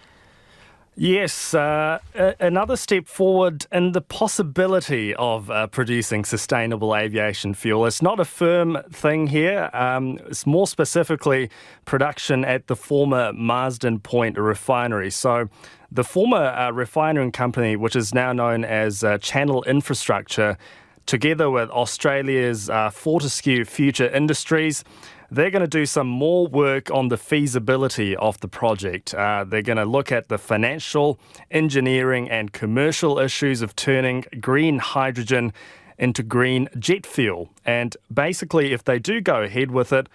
Yes, another step forward in the possibility of producing sustainable aviation fuel. It's not a firm thing here. It's more specifically production at the former Marsden Point refinery. So the former refining company, which is now known as Channel Infrastructure, together with Australia's Fortescue Future Industries, they're going to do some more work on the feasibility of the project. They're going to look at the financial, engineering and commercial issues of turning green hydrogen into green jet fuel. And basically, if they do go ahead with it,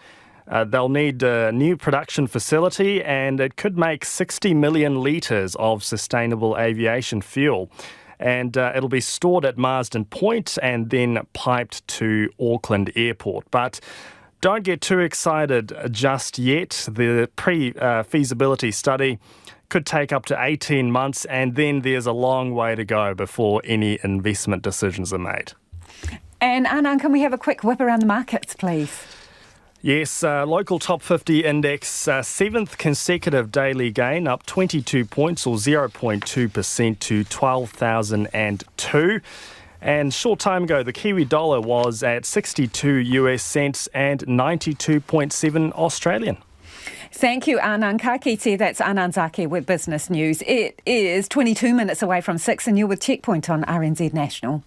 they'll need a new production facility, and it could make 60 million litres of sustainable aviation fuel. And it'll be stored at Marsden Point and then piped to Auckland Airport. But don't get too excited just yet. The pre-feasibility study could take up to 18 months, and then there's a long way to go before any investment decisions are made. And Anand, can we have a quick whip around the markets, please? Yes, local top 50 index, 7th consecutive daily gain, up 22 points or 0.2% to 12,002. And short time ago, the Kiwi dollar was at 62 US cents and 92.7 Australian. Thank you, Anand. Ka kite, that's Anand Zake with Business News. It is 22 minutes away from 6 and you're with Checkpoint on RNZ National.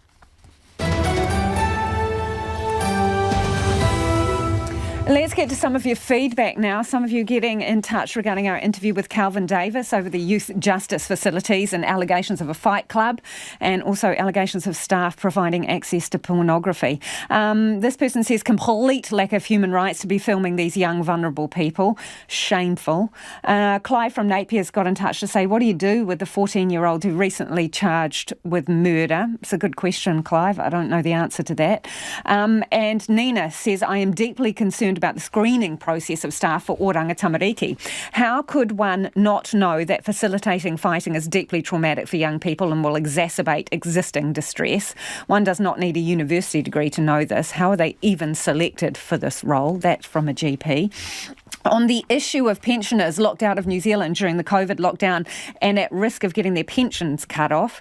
Let's get to some of your feedback now. Some of you getting in touch regarding our interview with Kelvin Davis over the youth justice facilities and allegations of a fight club, and also allegations of staff providing access to pornography. This person says complete lack of human rights to be filming these young vulnerable people. Shameful. Clive from Napier's got in touch to say, what do you do with the 14-year-old who recently charged with murder? It's a good question, Clive. I don't know the answer to that. And Nina says, I am deeply concerned about the screening process of staff for oranga tamariki. How could one not know that facilitating fighting is deeply traumatic for young people and will exacerbate existing distress? One does not need a university degree to know this. How are they even selected for this role? That's from a GP. On the issue of pensioners locked out of New Zealand during the COVID lockdown and at risk of getting their pensions cut off,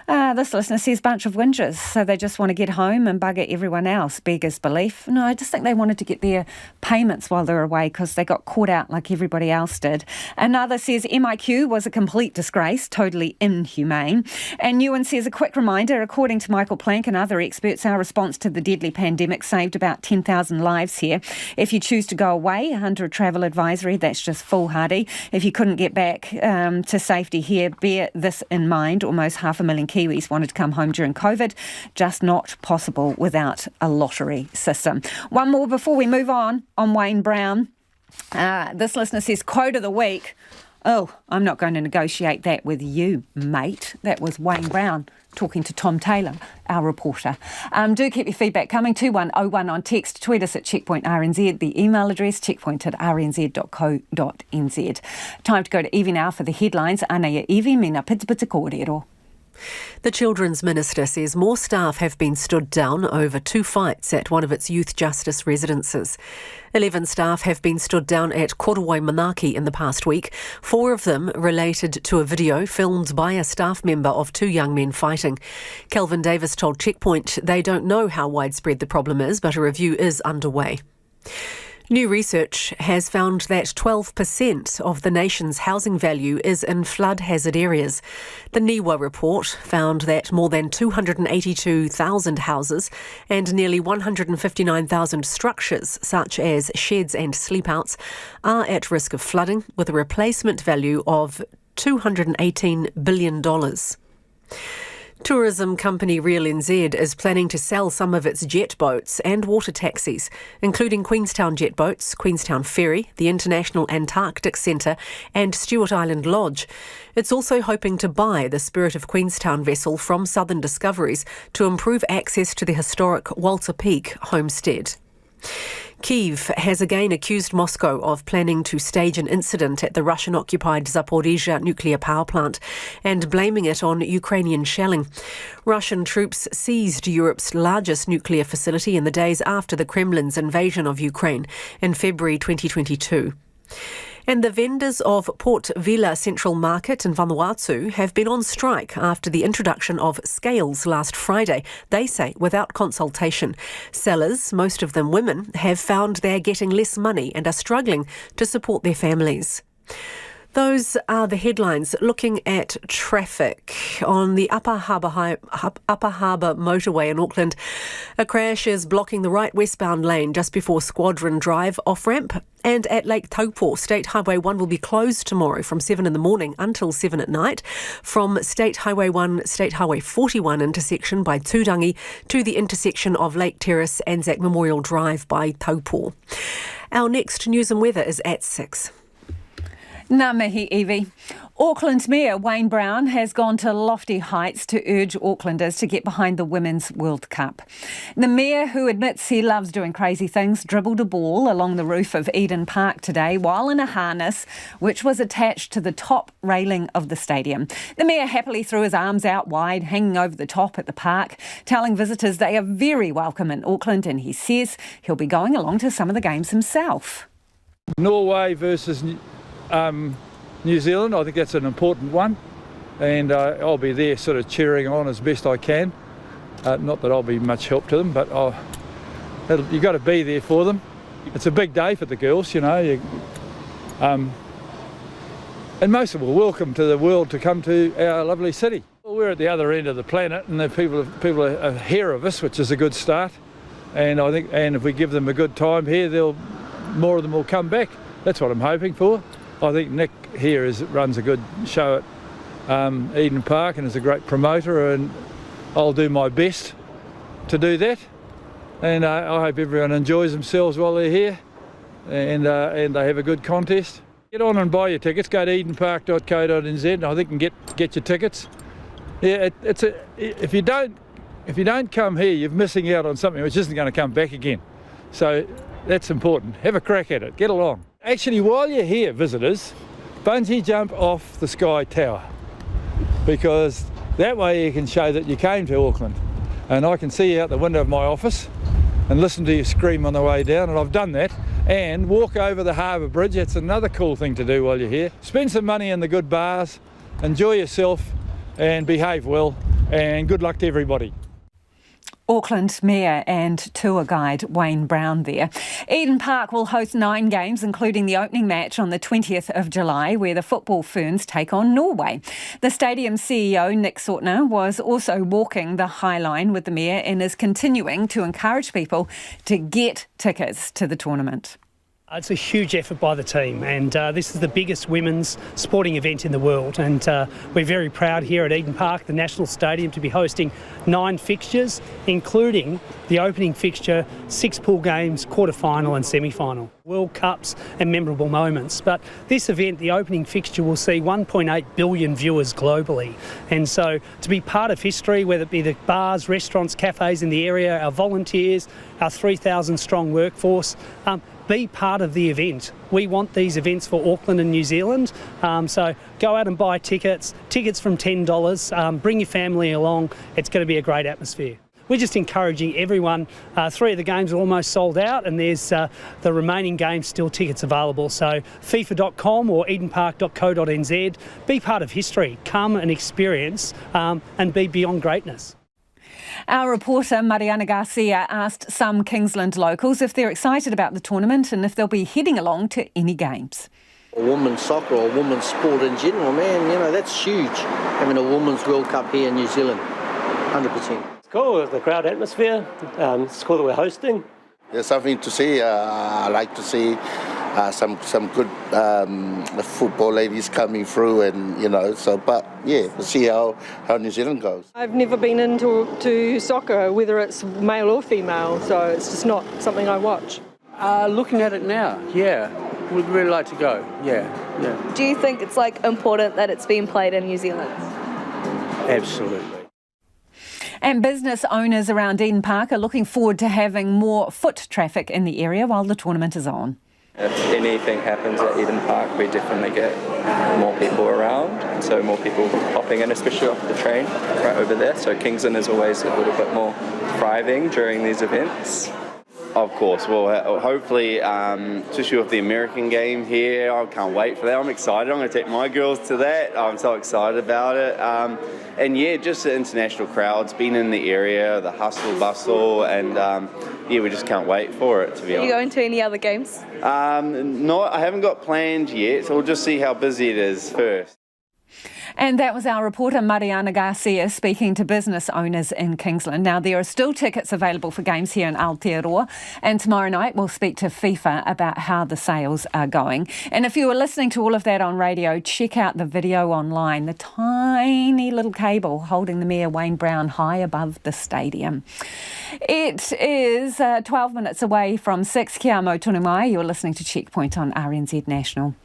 this listener says, bunch of whingers, so they just want to get home and bugger everyone else. Beggars belief. No, I just think they wanted to get their payments while they were away because they got caught out like everybody else did. Another says MIQ was a complete disgrace, totally inhumane. And Ewan says, a quick reminder, according to Michael Plank and other experts, our response to the deadly pandemic saved about 10,000 lives here. If you choose to go away under a travel advisory, that's just foolhardy. If you couldn't get back to safety here, bear this in mind. Almost 500,000 Kiwis wanted to come home during COVID, just not possible without a lottery system. One more before we move on Wayne Brown. This listener says, quote of the week. Oh, I'm not going to negotiate that with you, mate. That was Wayne Brown talking to Tom Taylor, our reporter. Do keep your feedback coming, 2101 on text. Tweet us at Checkpoint RNZ. The email address, checkpoint@rnz.co.nz. Time to go to Evie now for the headlines. Ana ia Evie, mina pita kōrero. The Children's Minister says more staff have been stood down over 2 fights at one of its youth justice residences. 11 staff have been stood down at Korowai Manaki in the past week, 4 of them related to a video filmed by a staff member of 2 young men fighting. Kelvin Davis told Checkpoint they don't know how widespread the problem is, but a review is underway. New research has found that 12% of the nation's housing value is in flood hazard areas. The NIWA report found that more than 282,000 houses and nearly 159,000 structures, such as sheds and sleepouts, are at risk of flooding, with a replacement value of $218 billion. Tourism company Real NZ is planning to sell some of its jet boats and water taxis, including Queenstown Jet Boats, Queenstown Ferry, the International Antarctic Centre and Stewart Island Lodge. It's also hoping to buy the Spirit of Queenstown vessel from Southern Discoveries to improve access to the historic Walter Peak homestead. Kyiv has again accused Moscow of planning to stage an incident at the Russian-occupied Zaporizhzhia nuclear power plant and blaming it on Ukrainian shelling. Russian troops seized Europe's largest nuclear facility in the days after the Kremlin's invasion of Ukraine in February 2022. And the vendors of Port Vila Central Market in Vanuatu have been on strike after the introduction of scales last Friday, they say without consultation. Sellers, most of them women, have found they're getting less money and are struggling to support their families. Those are the headlines. Looking at traffic on the Upper Harbour motorway in Auckland, a crash is blocking the right westbound lane just before Squadron Drive off-ramp. And at Lake Taupo, State Highway 1 will be closed tomorrow from 7 in the morning until 7 at night from State Highway 1, State Highway 41 intersection by Tūrangi to the intersection of Lake Terrace, Anzac Memorial Drive by Taupo. Our next news and weather is at 6. Ngā mihi, Evie. Auckland's Mayor Wayne Brown has gone to lofty heights to urge Aucklanders to get behind the Women's World Cup. The Mayor, who admits he loves doing crazy things, dribbled a ball along the roof of Eden Park today while in a harness which was attached to the top railing of the stadium. The Mayor happily threw his arms out wide, hanging over the top at the park, telling visitors they are very welcome in Auckland, and he says he'll be going along to some of the games himself. Norway versus New Zealand, I think that's an important one, and I'll be there sort of cheering on as best I can. Not that I'll be much help to them, but you've got to be there for them. It's a big day for the girls, you know. And most of them are welcome to the world to come to our lovely city. Well, we're at the other end of the planet, and the people are here of us, which is a good start. And I think, and if we give them a good time here, more of them will come back. That's what I'm hoping for. I think Nick here runs a good show at Eden Park and is a great promoter, and I'll do my best to do that. And I hope everyone enjoys themselves while they're here, and they have a good contest. Get on and buy your tickets. Go to edenpark.co.nz, and I think you can get your tickets. Yeah, if you don't come here, you're missing out on something which isn't going to come back again. So that's important. Have a crack at it. Get along. Actually, while you're here, visitors, bungee jump off the Sky Tower, because that way you can show that you came to Auckland. And I can see you out the window of my office and listen to you scream on the way down, and I've done that. And walk over the Harbour Bridge. That's another cool thing to do while you're here. Spend some money in the good bars, enjoy yourself and behave well, and good luck to everybody. Auckland Mayor and tour guide Wayne Brown there. Eden Park will host 9 games, including the opening match on the 20th of July, where the football Ferns take on Norway. The stadium CEO, Nick Sortner, was also walking the High Line with the Mayor and is continuing to encourage people to get tickets to the tournament. It's a huge effort by the team, and this is the biggest women's sporting event in the world, and we're very proud here at Eden Park, the National Stadium, to be hosting 9 fixtures, including the opening fixture, 6 pool games, quarter-final and semi-final. World Cups and memorable moments. But this event, the opening fixture, will see 1.8 billion viewers globally. And so to be part of history, whether it be the bars, restaurants, cafes in the area, our volunteers, our 3,000 strong workforce, be part of the event. We want these events for Auckland and New Zealand. So go out and buy tickets from $10, bring your family along. It's going to be a great atmosphere. We're just encouraging everyone. 3 of the games are almost sold out, and there's the remaining games still tickets available. So FIFA.com or edenpark.co.nz. Be part of history. Come and experience and be beyond greatness. Our reporter Mariana Garcia asked some Kingsland locals if they're excited about the tournament and if they'll be heading along to any games. Women's soccer or women's sport in general, man, you know, that's huge, having a Women's World Cup here in New Zealand, 100%. It's cool, the crowd atmosphere, it's cool that we're hosting. There's something to see. I like to see some good football ladies coming through, and but yeah, we'll see how New Zealand goes. I've never been into soccer, whether it's male or female, so it's just not something I watch. Looking at it now, yeah, would really like to go, yeah. Do you think it's important that it's being played in New Zealand? Absolutely. And business owners around Eden Park are looking forward to having more foot traffic in the area while the tournament is on. If anything happens at Eden Park, we definitely get more people around, and so more people popping in, especially off the train right over there. So Kingston is always a little bit more thriving during these events. Of course, well, hopefully, especially with the American game here, I can't wait for that. I'm excited. I'm going to take my girls to that. I'm so excited about it. And yeah, just the international crowds, being in the area, the hustle, bustle, and yeah, we just can't wait for it, to be honest. Are you going to any other games? No, I haven't got planned yet, so we'll just see how busy it is first. And that was our reporter Mariana Garcia speaking to business owners in Kingsland. Now, there are still tickets available for games here in Aotearoa, and tomorrow night we'll speak to FIFA about how the sales are going. And if you were listening to all of that on radio, check out the video online, the tiny little cable holding the Mayor Wayne Brown high above the stadium. It is 12 minutes away from 6. Kia mau tonu mai. You're listening to Checkpoint on RNZ National.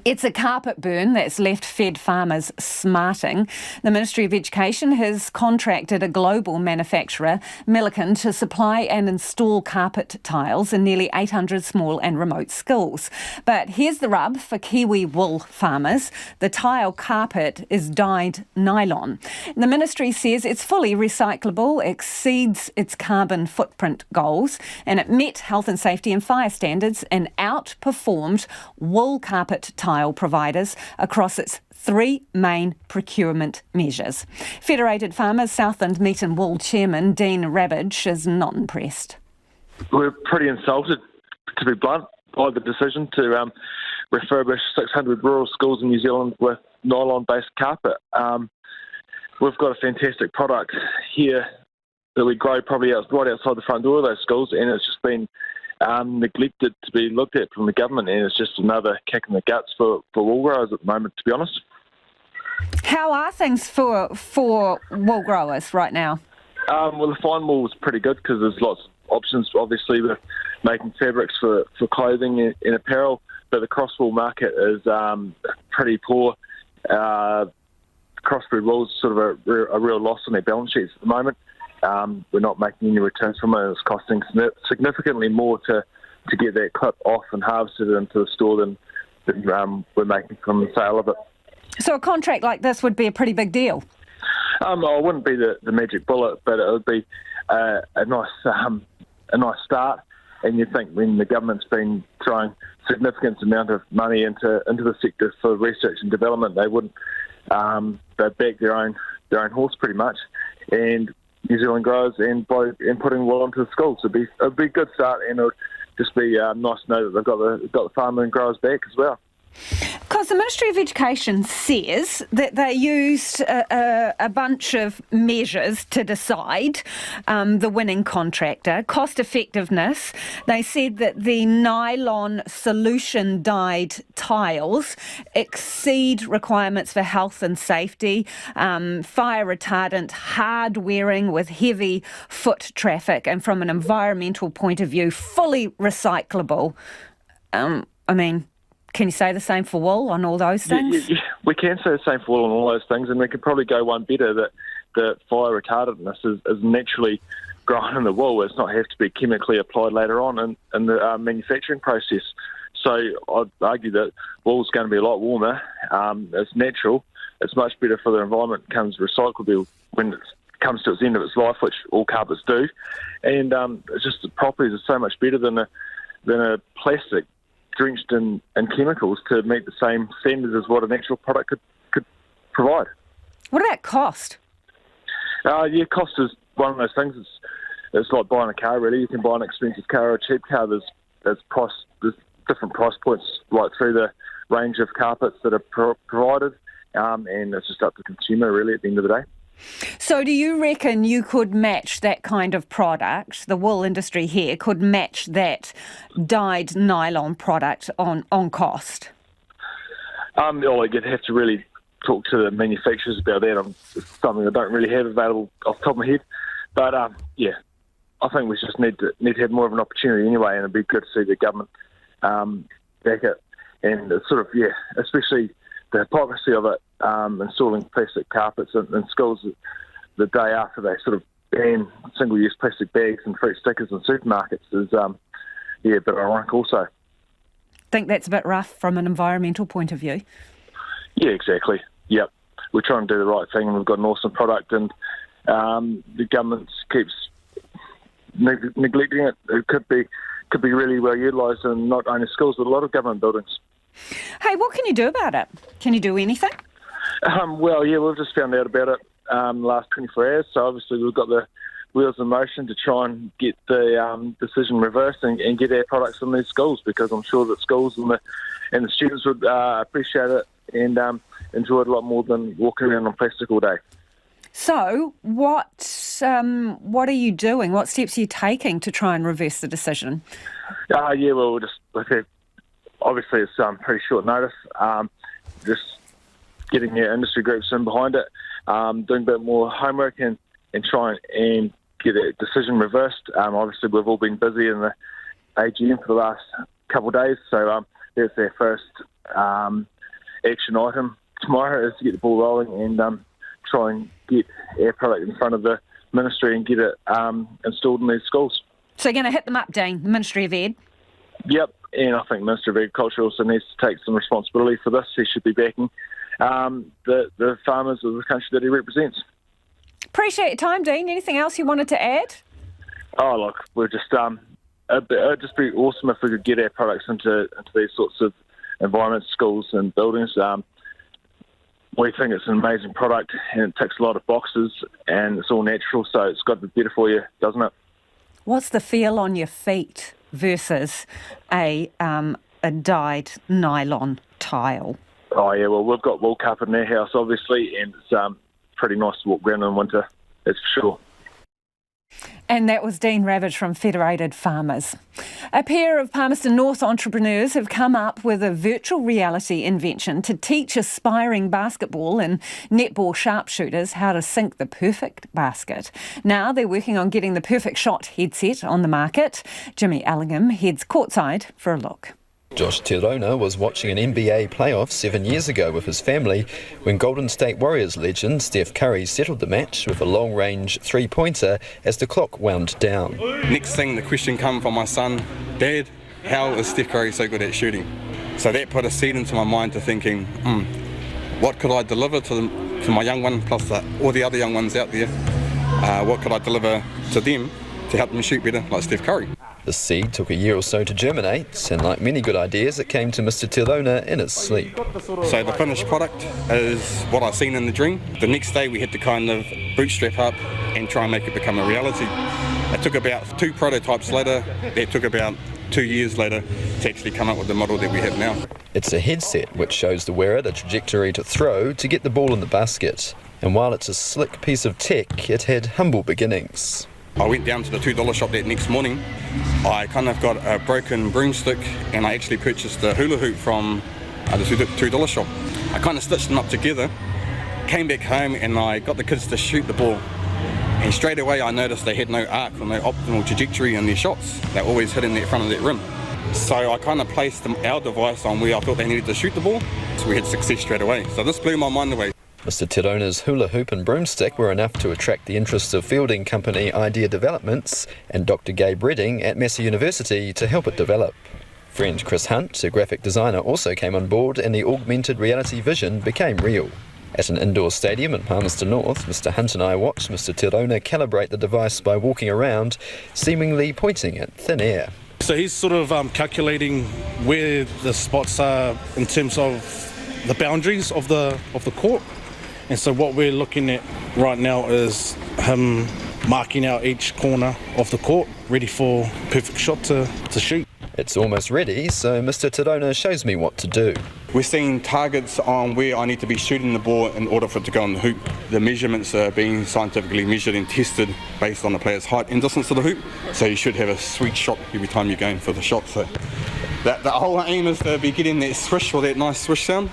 It's a carpet burn that's left fed farmers smarting. The Ministry of Education has contracted a global manufacturer, Milliken, to supply and install carpet tiles in nearly 800 small and remote schools. But here's the rub for Kiwi wool farmers. The tile carpet is dyed nylon. The Ministry says it's fully recyclable, exceeds its carbon footprint goals, and it met health and safety and fire standards and outperformed wool carpet tile providers across its 3 main procurement measures. Federated Farmers Southland Meat and Wool Chairman Dean Rabbage is not impressed. We're pretty insulted, to be blunt, by the decision to refurbish 600 rural schools in New Zealand with nylon-based carpet. We've got a fantastic product here that we grow probably right outside the front door of those schools, and it's just been neglected to be looked at from the government, and it's just another kick in the guts for wool growers at the moment, to be honest. How are things for wool growers right now? Well, the fine wool is pretty good because there's lots of options, obviously, with making fabrics for clothing and apparel, but the crosswool market is pretty poor. Crossbred wool is sort of a real loss on their balance sheets at the moment. We're not making any returns from it. It's costing significantly more to get that clip off and harvested into the store than we're making from the sale of it. So a contract like this would be a pretty big deal? It wouldn't be the magic bullet, but it would be a nice start. And you think when the government's been throwing significant amount of money into the sector for research and development, they wouldn't. They back their own horse pretty much. And New Zealand growers and putting wool into the schools. It'd be a good start, and it would just be nice to know that they've got the farmer and growers back as well. Because the Ministry of Education says that they used a bunch of measures to decide the winning contractor. Cost effectiveness, they said that the nylon solution dyed tiles exceed requirements for health and safety, fire retardant, hard wearing with heavy foot traffic, and from an environmental point of view, fully recyclable. Can you say the same for wool on all those things? Yeah, we can say the same for wool on all those things, and we could probably go one better, that the fire retardantness is naturally grown in the wool. It's not have to be chemically applied later on in the manufacturing process. So I'd argue that wool's going to be a lot warmer. It's natural. It's much better for the environment. It becomes recyclable when it comes to its end of its life, which all carpets do. And it's just the properties are so much better than a plastic drenched in chemicals to meet the same standards as what a natural product could provide. What about cost? Cost is one of those things. It's like buying a car, really. You can buy an expensive car or a cheap car. There's different price points right through the range of carpets that are provided, and it's just up to the consumer, really, at the end of the day. So do you reckon you could match that kind of product, the wool industry here could match that dyed nylon product on cost? You'd have to really talk to the manufacturers about that. It's something I don't really have available off the top of my head. But, I think we just need to have more of an opportunity anyway, and it'd be good to see the government back it. And especially the hypocrisy of it, installing plastic carpets in schools the day after they sort of ban single-use plastic bags and fruit stickers in supermarkets is, a bit ironic also. Think that's a bit rough from an environmental point of view? Yeah, exactly. Yep. We're trying to do the right thing, and we've got an awesome product, and the government keeps neglecting it. It could be really well utilised in not only schools but a lot of government buildings. Hey, what can you do about it? Can you do anything? We've just found out about it the last 24 hours, so obviously we've got the wheels in motion to try and get the decision reversed and get our products in these schools, because I'm sure that schools and the students would appreciate it and enjoy it a lot more than walking around on plastic all day. So what are you doing? What steps are you taking to try and reverse the decision? Obviously it's pretty short notice. Just getting our industry groups in behind it, doing a bit more homework and trying and get a decision reversed. Obviously we've all been busy in the AGM for the last couple of days, so that's our first action item tomorrow, is to get the ball rolling and try and get our product in front of the Ministry and get it installed in these schools. So you're going to hit them up, Dean, the Ministry of Ed? Yep, and I think Minister of Agriculture also needs to take some responsibility for this. He should be backing the farmers of the country that he represents. Appreciate your time, Dean. Anything else you wanted to add? Oh, look, we're just it'd just be awesome if we could get our products into these sorts of environments, schools and buildings. We think it's an amazing product and it ticks a lot of boxes and it's all natural, so it's got to be better for you, doesn't it? What's the feel on your feet versus a dyed nylon tile? Oh, yeah, well, we've got wool carpet in our house, obviously, and it's pretty nice to walk around in winter, that's for sure. And that was Dean Ravage from Federated Farmers. A pair of Palmerston North entrepreneurs have come up with a virtual reality invention to teach aspiring basketball and netball sharpshooters how to sink the perfect basket. Now they're working on getting the perfect shot headset on the market. Jimmy Allingham heads courtside for a look. Josh Tirona was watching an NBA playoff 7 years ago with his family when Golden State Warriors legend Steph Curry settled the match with a long-range three-pointer as the clock wound down. Next thing, the question came from my son, Dad, how is Steph Curry so good at shooting? So that put a seed into my mind to thinking, what could I deliver to my young one, plus all the other young ones out there? What could I deliver to them to help them shoot better like Steph Curry? The seed took a year or so to germinate, and like many good ideas, it came to Mr. Tirona in his sleep. So the finished product is what I seen in the dream. The next day we had to kind of bootstrap up and try and make it become a reality. It took about 2 prototypes later, that took about 2 years later to actually come up with the model that we have now. It's a headset which shows the wearer the trajectory to throw to get the ball in the basket. And while it's a slick piece of tech, it had humble beginnings. I went down to the $2 shop that next morning. I kind of got a broken broomstick and I actually purchased the hula hoop from the $2 shop. I kind of stitched them up together, came back home and I got the kids to shoot the ball. And straight away I noticed they had no arc or no optimal trajectory in their shots. They're always hitting the front of that rim. So I kind of placed our device on where I thought they needed to shoot the ball. So we had success straight away. So this blew my mind away. Mr. Tirona's hula hoop and broomstick were enough to attract the interest of fielding company Idea Developments and Dr. Gabe Redding at Massey University to help it develop. Friend Chris Hunt, a graphic designer, also came on board and the augmented reality vision became real. At an indoor stadium in Palmerston North, Mr. Hunt and I watched Mr. Tirona calibrate the device by walking around, seemingly pointing at thin air. So he's sort of calculating where the spots are in terms of the boundaries of the court. And so what we're looking at right now is him marking out each corner of the court, ready for perfect shot to shoot. It's almost ready, so Mr. Tirona shows me what to do. We're seeing targets on where I need to be shooting the ball in order for it to go on the hoop. The measurements are being scientifically measured and tested based on the player's height and distance to the hoop. So you should have a sweet shot every time you're going for the shot. So the whole aim is to be getting that swish or that nice swish sound.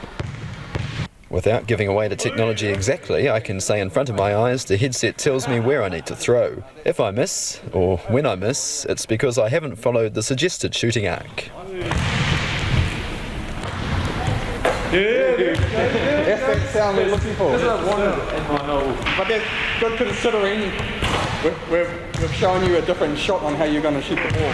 Without giving away the technology exactly, I can say in front of my eyes the headset tells me where I need to throw. If I miss, or when I miss, it's because I haven't followed the suggested shooting arc. Yeah, that's that sound we're looking for. This is what I wanted in my hole. But that's good considering we've shown you a different shot on how you're going to shoot the ball.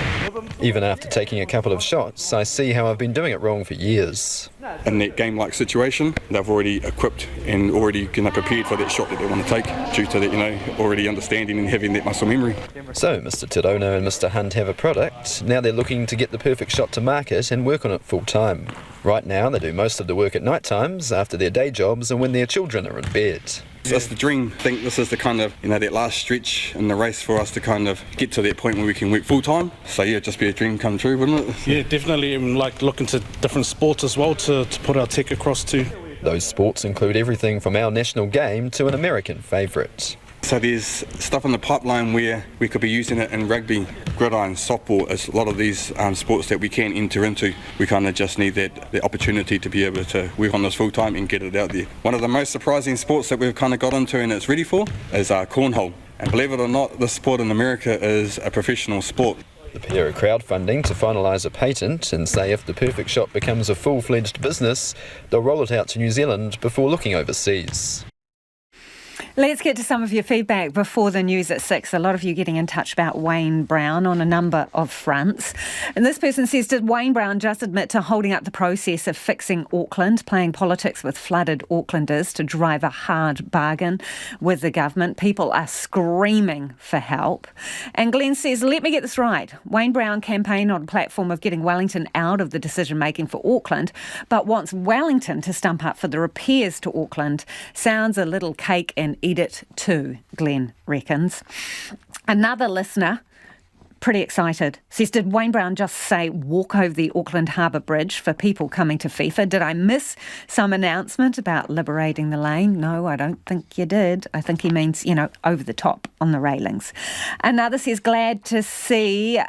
Even after taking a couple of shots, I see how I've been doing it wrong for years. In that game-like situation, they've already equipped and already prepared for that shot that they want to take due to that, already understanding and having that muscle memory. So Mr. Tirono and Mr. Hunt have a product. Now they're looking to get the perfect shot to market and work on it full time. Right now they do most of the work at night times, after their day jobs and when their children are in bed. That's the dream. I think this is the that last stretch in the race for us to get to that point where we can work full time. So yeah, just be a dream come true, wouldn't it? Yeah, definitely. And looking to different sports as well to put our tech across to. Those sports include everything from our national game to an American favourite. So there's stuff in the pipeline where we could be using it in rugby, gridiron, softball. It's a lot of these sports that we can enter into. We just need the opportunity to be able to work on this full time and get it out there. One of the most surprising sports that we've got into and it's ready for is cornhole. And believe it or not, this sport in America is a professional sport. The pair are crowdfunding to finalise a patent and say if the perfect shot becomes a full-fledged business, they'll roll it out to New Zealand before looking overseas. Let's get to some of your feedback before the news at 6. A lot of you getting in touch about Wayne Brown on a number of fronts. And this person says, did Wayne Brown just admit to holding up the process of fixing Auckland, playing politics with flooded Aucklanders to drive a hard bargain with the government? People are screaming for help. And Glenn says, let me get this right. Wayne Brown campaigned on a platform of getting Wellington out of the decision-making for Auckland, but wants Wellington to stump up for the repairs to Auckland. Sounds a little cake and eat it too, Glenn reckons. Another listener, pretty excited, says, did Wayne Brown just say walk over the Auckland Harbour Bridge for people coming to FIFA? Did I miss some announcement about liberating the lane? No, I don't think you did. I think he means, over the top on the railings. Another says, glad to hear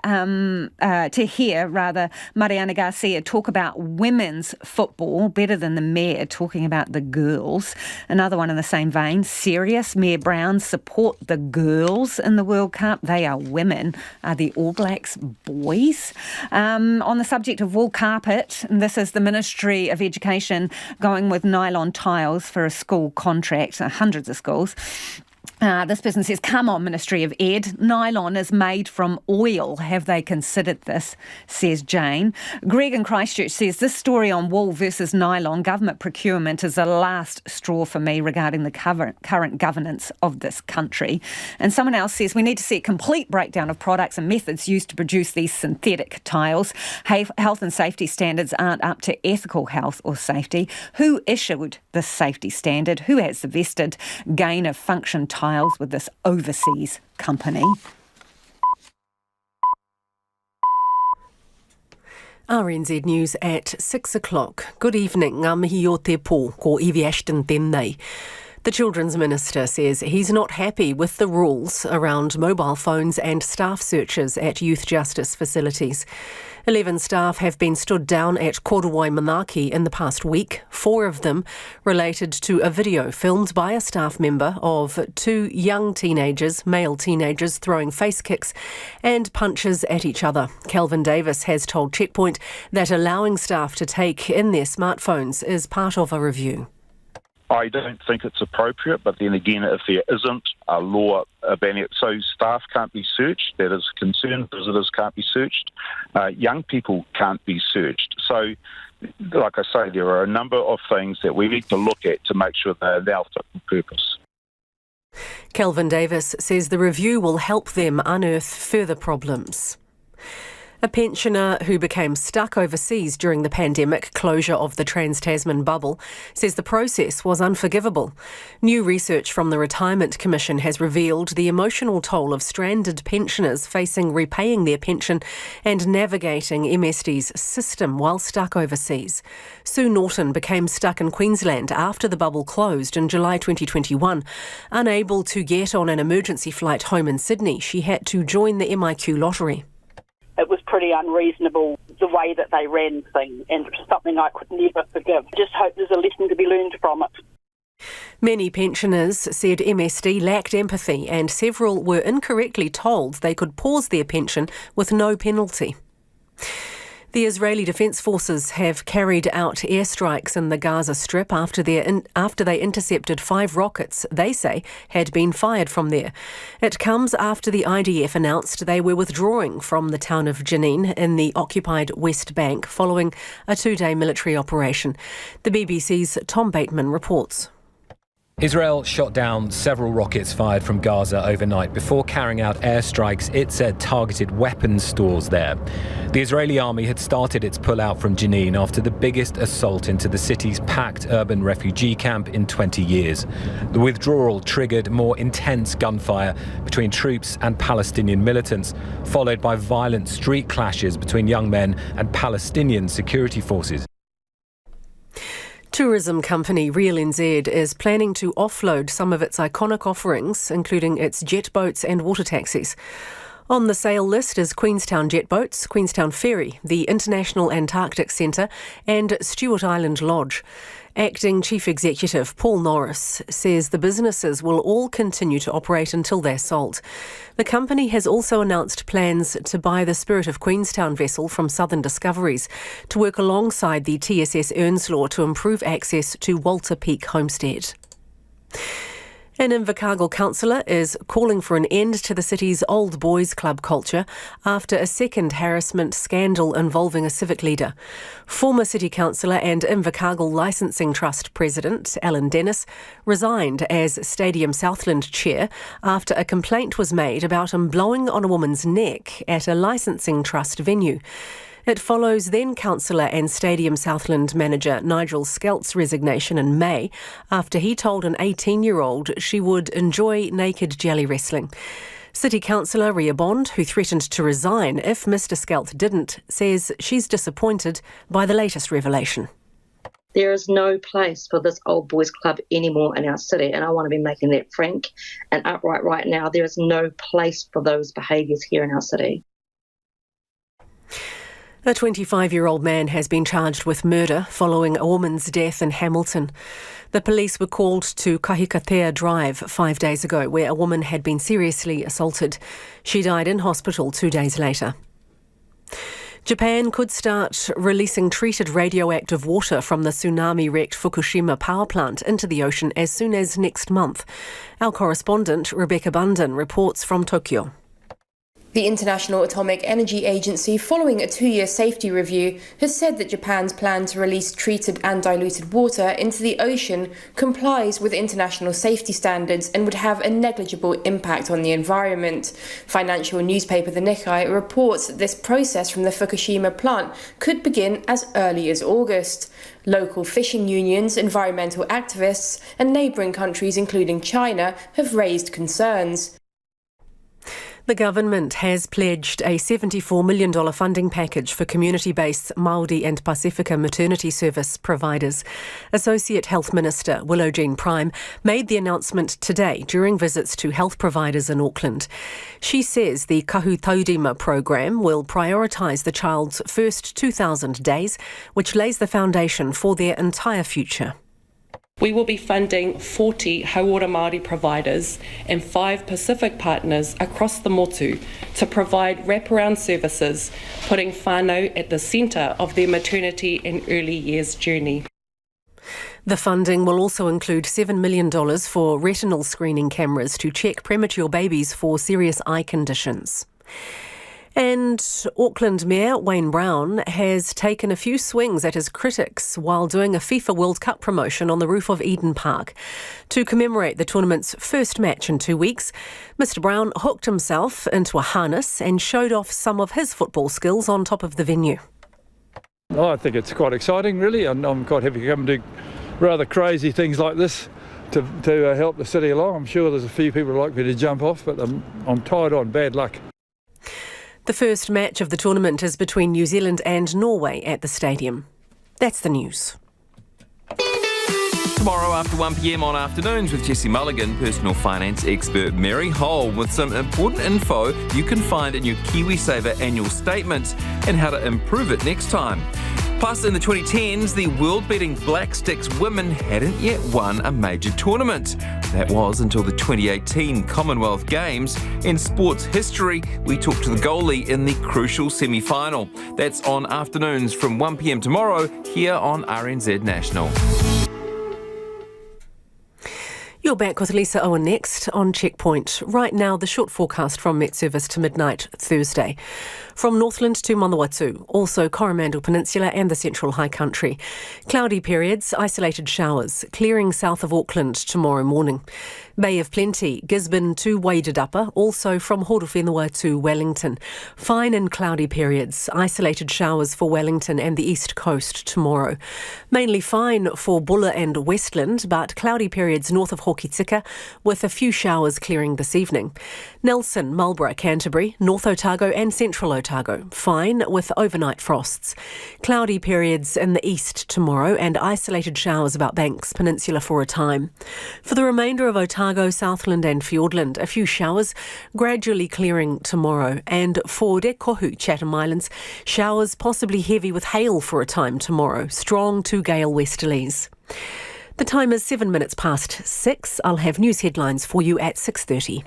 Mariana Garcia talk about women's football better than the Mayor talking about the girls. Another one in the same vein, serious, Mayor Brown support the girls in the World Cup. They are women. Are the All Blacks boys? On the subject of wool carpet, this is the Ministry of Education going with nylon tiles for a school contract, hundreds of schools. This person says, come on, Ministry of Ed. Nylon is made from oil. Have they considered this? Says Jane. Greg in Christchurch says, this story on wool versus nylon government procurement is the last straw for me regarding the current governance of this country. And someone else says, we need to see a complete breakdown of products and methods used to produce these synthetic tiles. Health and safety standards aren't up to ethical health or safety. Who issued this safety standard? Who has the vested gain of function tiles with this overseas company? RNZ News at 6 o'clock. Good evening. Ngā mihi o te pō, ko Evie Ashton tēnei. The Children's Minister says he's not happy with the rules around mobile phones and staff searches at youth justice facilities. 11 staff have been stood down at Korowai Manaki in the past week. 4 of them related to a video filmed by a staff member of 2 young teenagers, male teenagers, throwing face kicks and punches at each other. Kelvin Davis has told Checkpoint that allowing staff to take in their smartphones is part of a review. I don't think it's appropriate, but then again, if there isn't a law banning it, so staff can't be searched, that is a concern, visitors can't be searched, young people can't be searched. So, like I say, there are a number of things that we need to look at to make sure they're now fit for purpose. Kelvin Davis says the review will help them unearth further problems. A pensioner who became stuck overseas during the pandemic closure of the Trans-Tasman bubble says the process was unforgivable. New research from the Retirement Commission has revealed the emotional toll of stranded pensioners facing repaying their pension and navigating MSD's system while stuck overseas. Sue Norton became stuck in Queensland after the bubble closed in July 2021. Unable to get on an emergency flight home in Sydney, she had to join the MIQ lottery. It was pretty unreasonable, the way that they ran things, and something I could never forgive. Just hope there's a lesson to be learned from it. Many pensioners said MSD lacked empathy, and several were incorrectly told they could pause their pension with no penalty. The Israeli Defence Forces have carried out airstrikes in the Gaza Strip after they intercepted 5 rockets they say had been fired from there. It comes after the IDF announced they were withdrawing from the town of Jenin in the occupied West Bank following a 2-day military operation. The BBC's Tom Bateman reports. Israel shot down several rockets fired from Gaza overnight before carrying out airstrikes it said targeted weapons stores there. The Israeli army had started its pullout from Jenin after the biggest assault into the city's packed urban refugee camp in 20 years. The withdrawal triggered more intense gunfire between troops and Palestinian militants, followed by violent street clashes between young men and Palestinian security forces. Tourism company Real NZ is planning to offload some of its iconic offerings, including its jet boats and water taxis. On the sale list is Queenstown Jet Boats, Queenstown Ferry, the International Antarctic Centre and Stewart Island Lodge. Acting Chief Executive Paul Norris says the businesses will all continue to operate until they're sold. The company has also announced plans to buy the Spirit of Queenstown vessel from Southern Discoveries to work alongside the TSS Earnslaw to improve access to Walter Peak Homestead. An Invercargill councillor is calling for an end to the city's old boys club culture after a second harassment scandal involving a civic leader. Former city councillor and Invercargill Licensing Trust president Alan Dennis resigned as Stadium Southland chair after a complaint was made about him blowing on a woman's neck at a licensing trust venue. It follows then councillor and Stadium Southland manager Nigel Skelt's resignation in May after he told an 18-year-old she would enjoy naked jelly wrestling. City councillor Ria Bond, who threatened to resign if Mr Skelt didn't, says she's disappointed by the latest revelation. There is no place for this old boys club anymore in our city, and I want to be making that frank and upright right now. There is no place for those behaviours here in our city. A 25-year-old man has been charged with murder following a woman's death in Hamilton. The police were called to Kahikatea Drive 5 days ago, where a woman had been seriously assaulted. She died in hospital 2 days later. Japan could start releasing treated radioactive water from the tsunami-wrecked Fukushima power plant into the ocean as soon as next month. Our correspondent, Rebecca Bundan, reports from Tokyo. The International Atomic Energy Agency, following a 2-year safety review, has said that Japan's plan to release treated and diluted water into the ocean complies with international safety standards and would have a negligible impact on the environment. Financial newspaper The Nikkei reports that this process from the Fukushima plant could begin as early as August. Local fishing unions, environmental activists, and neighbouring countries, including China, have raised concerns. The government has pledged a $74 million funding package for community-based Māori and Pasifika maternity service providers. Associate Health Minister Willow Jean Prime made the announcement today during visits to health providers in Auckland. She says the Kahu Taurima program will prioritise the child's first 2,000 days, which lays the foundation for their entire future. We will be funding 40 Hauora Māori providers and 5 Pacific partners across the motu to provide wraparound services, putting whānau at the centre of their maternity and early years journey. The funding will also include $7 million for retinal screening cameras to check premature babies for serious eye conditions. And Auckland Mayor Wayne Brown has taken a few swings at his critics while doing a FIFA World Cup promotion on the roof of Eden Park. To commemorate the tournament's first match in 2 weeks, Mr Brown hooked himself into a harness and showed off some of his football skills on top of the venue. I think it's quite exciting, really, and I'm quite happy to come and do rather crazy things like this to help the city along. I'm sure there's a few people who like me to jump off, but I'm tied on bad luck. The first match of the tournament is between New Zealand and Norway at the stadium. That's the news. Tomorrow after 1pm on Afternoons with Jessie Mulligan, personal finance expert Mary Hole, with some important info you can find in your KiwiSaver annual statement and how to improve it next time. Plus, in the 2010s, the world-beating Black Sticks women hadn't yet won a major tournament. That was until the 2018 Commonwealth Games. In sports history, we talked to the goalie in the crucial semi-final. That's on Afternoons from 1pm tomorrow here on RNZ National. You're back with Lisa Owen next on Checkpoint. Right now, the short forecast from Met Service to midnight Thursday. From Northland to Manawatu, also Coromandel Peninsula and the Central High Country. Cloudy periods, isolated showers, clearing south of Auckland tomorrow morning. Bay of Plenty, Gisborne to Wairarapa, also from Horowhenua to Wellington. Fine and cloudy periods, isolated showers for Wellington and the east coast tomorrow. Mainly fine for Bulla and Westland, but cloudy periods north of Hokitika, with a few showers clearing this evening. Nelson, Marlborough, Canterbury, North Otago and Central Otago, fine with overnight frosts. Cloudy periods in the east tomorrow and isolated showers about Banks Peninsula for a time. For the remainder of Otago, Southland and Fiordland, a few showers gradually clearing tomorrow. And for Te Kohu, Chatham Islands, showers possibly heavy with hail for a time tomorrow, strong to gale westerlies. The time is 7 minutes past 6. I'll have news headlines for you at 6:30.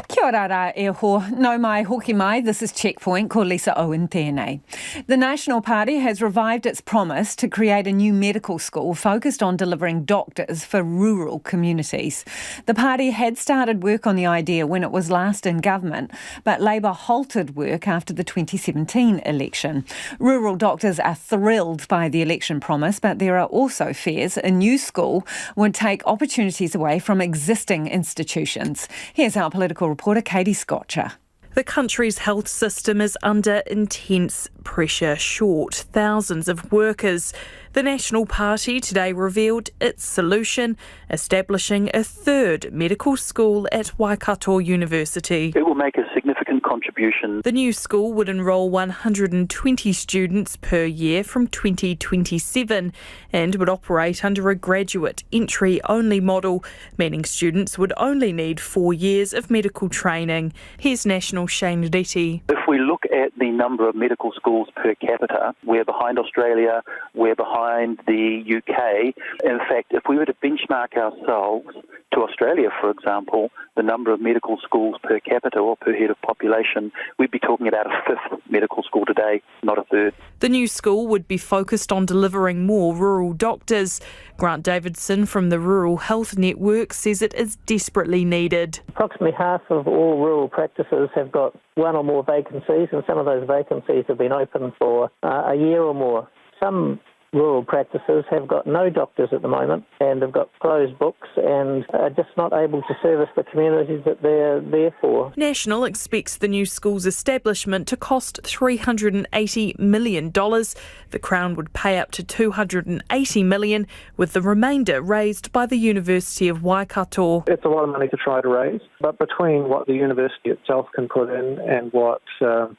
Kia ora rā e ho, no mai hoki mai, this is Checkpoint, ko Lisa Owen tēnei. The National Party has revived its promise to create a new medical school focused on delivering doctors for rural communities. The party had started work on the idea when it was last in government, but Labour halted work after the 2017 election. Rural doctors are thrilled by the election promise, but there are also fears a new school would take opportunities away from existing institutions. Here's our political reporter Katie Scotcher. The country's health system is under intense pressure, short thousands of workers. The National Party today revealed its solution, establishing a third medical school at Waikato University. It will make a significant contribution. The new school would enrol 120 students per year from 2027 and would operate under a graduate entry-only model, meaning students would only need 4 years of medical training. Here's National Shane Reti. If we look at the number of medical schools per capita, we're behind Australia, we're behind the UK. In fact, if we were to benchmark ourselves to Australia, for example, the number of medical schools per capita or per head of population, we'd be talking about a fifth medical school today, not a third. The new school would be focused on delivering more rural doctors. Grant Davidson from the Rural Health Network says it is desperately needed. Approximately half of all rural practices have got one or more vacancies, and some of those vacancies have been open for a year or more. Some rural practices have got no doctors at the moment and have got closed books and are just not able to service the communities that they're there for. National expects the new school's establishment to cost $380 million. The Crown would pay up to $280 million, with the remainder raised by the University of Waikato. It's a lot of money to try to raise, but between what the university itself can put in and what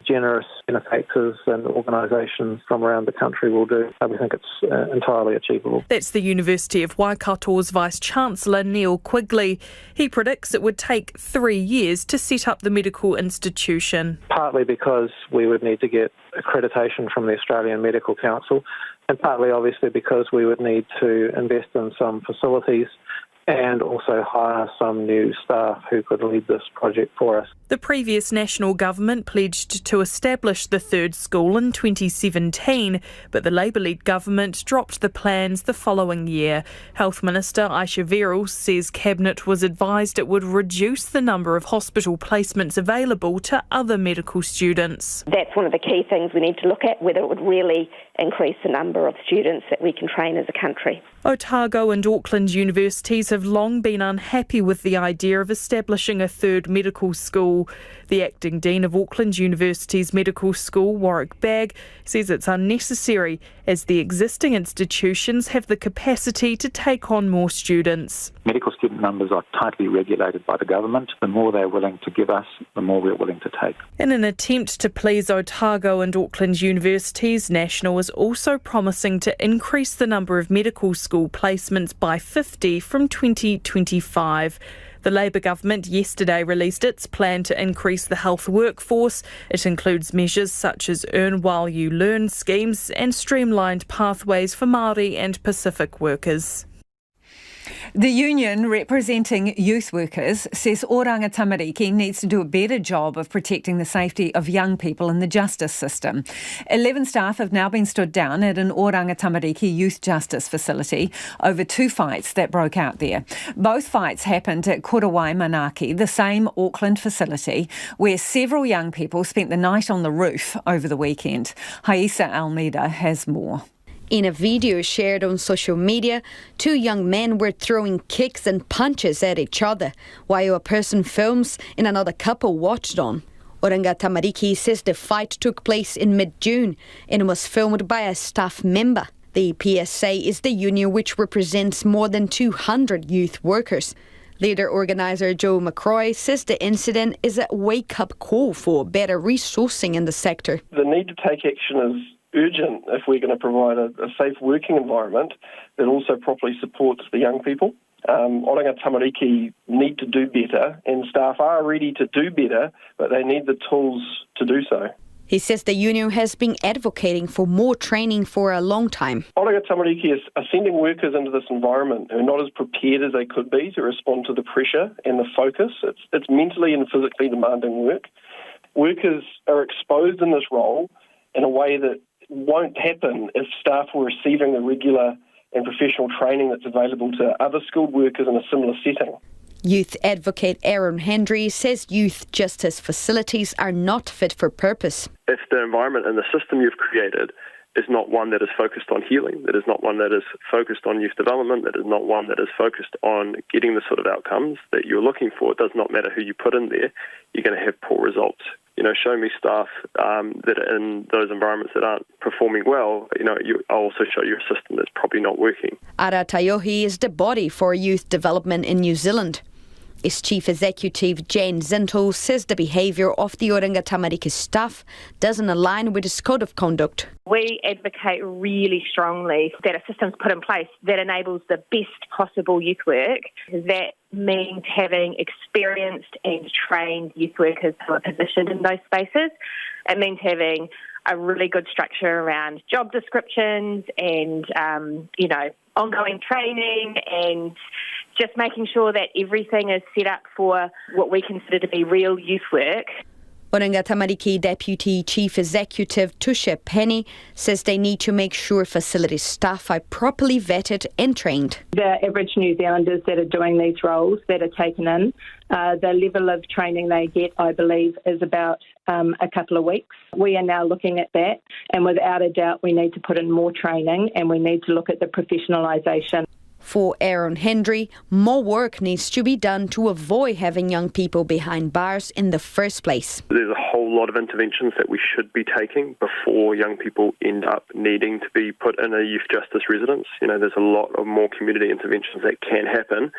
generous benefactors and organisations from around the country will do, we think it's entirely achievable. That's the University of Waikato's Vice-Chancellor Neil Quigley. He predicts it would take 3 years to set up the medical institution. Partly because we would need to get accreditation from the Australian Medical Council, and partly obviously because we would need to invest in some facilities and also hire some new staff who could lead this project for us. The previous national government pledged to establish the third school in 2017, but the Labour-led government dropped the plans the following year. Health Minister Aisha Verrill says Cabinet was advised it would reduce the number of hospital placements available to other medical students. That's one of the key things we need to look at, whether it would really increase the number of students that we can train as a country. Otago and Auckland universities have long been unhappy with the idea of establishing a third medical school. The acting dean of Auckland University's medical school, Warwick Bagg, says it's unnecessary as the existing institutions have the capacity to take on more students. Medical student numbers are tightly regulated by the government. The more they're willing to give us, the more we're willing to take. In an attempt to please Otago and Auckland universities, National is also promising to increase the number of medical school placements by 50 from 2025. The Labour government yesterday released its plan to increase the health workforce. It includes measures such as earn while you learn schemes and streamlined pathways for Māori and Pacific workers. The union representing youth workers says Oranga Tamariki needs to do a better job of protecting the safety of young people in the justice system. 11 staff have now been stood down at an Oranga Tamariki youth justice facility over 2 fights that broke out there. Both fights happened at Korowai Manaki, the same Auckland facility, where several young people spent the night on the roof over the weekend. Haisa Almeida has more. In a video shared on social media, 2 young men were throwing kicks and punches at each other, while a person films and another couple watched on. Oranga Tamariki says the fight took place in mid-June and was filmed by a staff member. The PSA is the union which represents more than 200 youth workers. Leader organiser Joe McCroy says the incident is a wake-up call for better resourcing in the sector. The need to take action is urgent if we're going to provide a safe working environment that also properly supports the young people. Oranga Tamariki need to do better, and staff are ready to do better, but they need the tools to do so. He says the union has been advocating for more training for a long time. Oranga Tamariki is sending workers into this environment who are not as prepared as they could be to respond to the pressure and the focus. It's mentally and physically demanding work. Workers are exposed in this role in a way that won't happen if staff were receiving the regular and professional training that's available to other skilled workers in a similar setting. Youth advocate Aaron Hendry says youth justice facilities are not fit for purpose. If the environment and the system you've created is not one that is focused on healing, that is not one that is focused on youth development, that is not one that is focused on getting the sort of outcomes that you're looking for, it does not matter who you put in there, you're going to have poor results. Show me staff that are in those environments that aren't performing well, I'll also show you a system that's probably not working. Ara Taiohi is the body for youth development in New Zealand. Its Chief Executive Jane Zintle says the behaviour of the Oranga Tamariki staff doesn't align with its code of conduct. We advocate really strongly that a system's put in place that enables the best possible youth work. That means having experienced and trained youth workers who are positioned in those spaces. It means having a really good structure around job descriptions and, ongoing training and just making sure that everything is set up for what we consider to be real youth work. Oranga Tamariki Deputy Chief Executive Tusha Penny says they need to make sure facility staff are properly vetted and trained. The average New Zealanders that are doing these roles that are taken in, the level of training they get, I believe, is about a couple of weeks. We are now looking at that, and without a doubt we need to put in more training and we need to look at the professionalisation. For Aaron Hendry, more work needs to be done to avoid having young people behind bars in the first place. There's a whole lot of interventions that we should be taking before young people end up needing to be put in a youth justice residence. There's a lot of more community interventions that can happen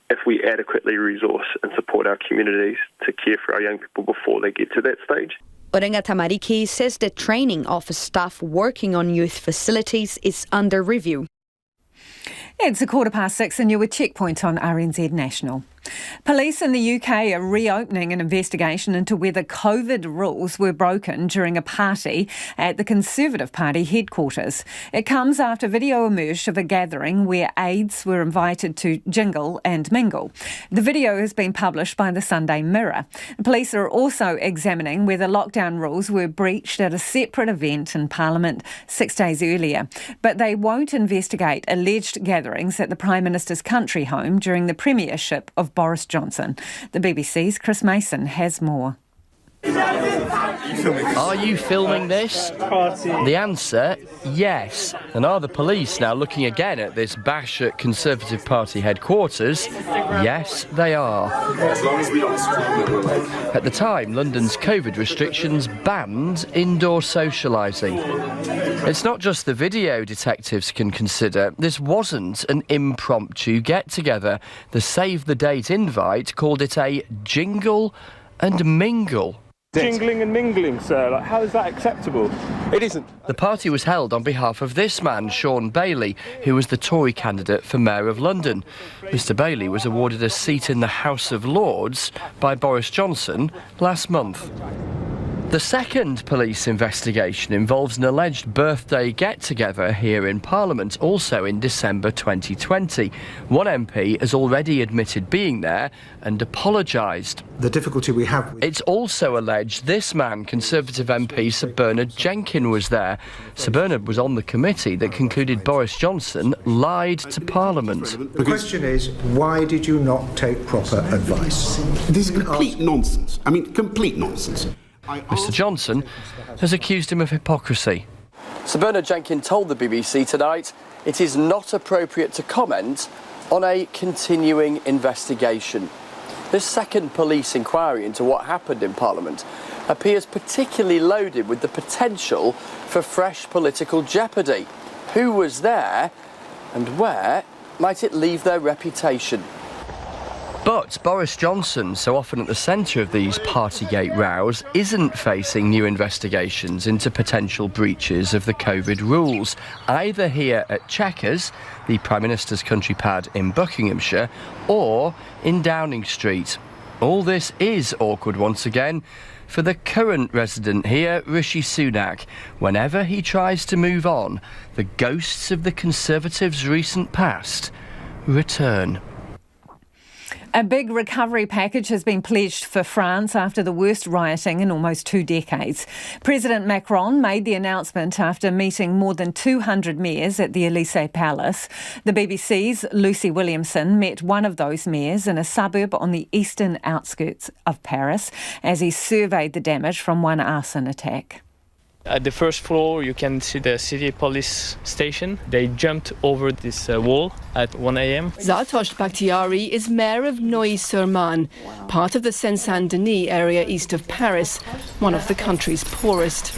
if we adequately resource and support our communities to care for our young people before they get to that stage. Oranga Tamariki says the training of staff working on youth facilities is under review. It's 6:15 and you're with Checkpoint on RNZ National. Police in the UK are reopening an investigation into whether COVID rules were broken during a party at the Conservative Party headquarters. It comes after video emerged of a gathering where aides were invited to jingle and mingle. The video has been published by the Sunday Mirror. The police are also examining whether lockdown rules were breached at a separate event in Parliament 6 days earlier. But they won't investigate alleged gatherings at the Prime Minister's country home during the premiership of Boris Johnson. The BBC's Chris Mason has more. Are you filming this? The answer, yes. And are the police now looking again at this bash at Conservative Party headquarters? Yes, they are. At the time, London's COVID restrictions banned indoor socialising. It's not just the video detectives can consider. This wasn't an impromptu get-together. The Save the Date invite called it a jingle and mingle. Jingling and mingling, sir. Like, how is that acceptable? It isn't. The party was held on behalf of this man, Sean Bailey, who was the Tory candidate for Mayor of London. Mr Bailey was awarded a seat in the House of Lords by Boris Johnson last month. The second police investigation involves an alleged birthday get-together here in Parliament, also in December 2020. One MP has already admitted being there and apologised. The difficulty we have... It's also alleged this man, Conservative MP Sir Bernard Jenkin, was there. Sir Bernard was on the committee that concluded Boris Johnson lied to Parliament. The question is, why did you not take proper advice? This is complete nonsense. I mean, complete nonsense. Mr Johnson has accused him of hypocrisy. Sir Bernard Jenkin told the BBC tonight it is not appropriate to comment on a continuing investigation. This second police inquiry into what happened in Parliament appears particularly loaded with the potential for fresh political jeopardy. Who was there and where might it leave their reputation? But Boris Johnson, so often at the centre of these Partygate rows, isn't facing new investigations into potential breaches of the COVID rules, either here at Chequers, the Prime Minister's country pad in Buckinghamshire, or in Downing Street. All this is awkward once again for the current resident here, Rishi Sunak. Whenever he tries to move on, the ghosts of the Conservatives' recent past return. A big recovery package has been pledged for France after the worst rioting in almost 2 decades. President Macron made the announcement after meeting more than 200 mayors at the Élysée Palace. The BBC's Lucy Williamson met one of those mayors in a suburb on the eastern outskirts of Paris as he surveyed the damage from one arson attack. At the first floor, you can see the city police station. They jumped over this wall at 1 a.m. Zartosh Bakhtiari is mayor of Neuilly-sur-Marne, part of the Seine-Saint-Denis area east of Paris, one of the country's poorest.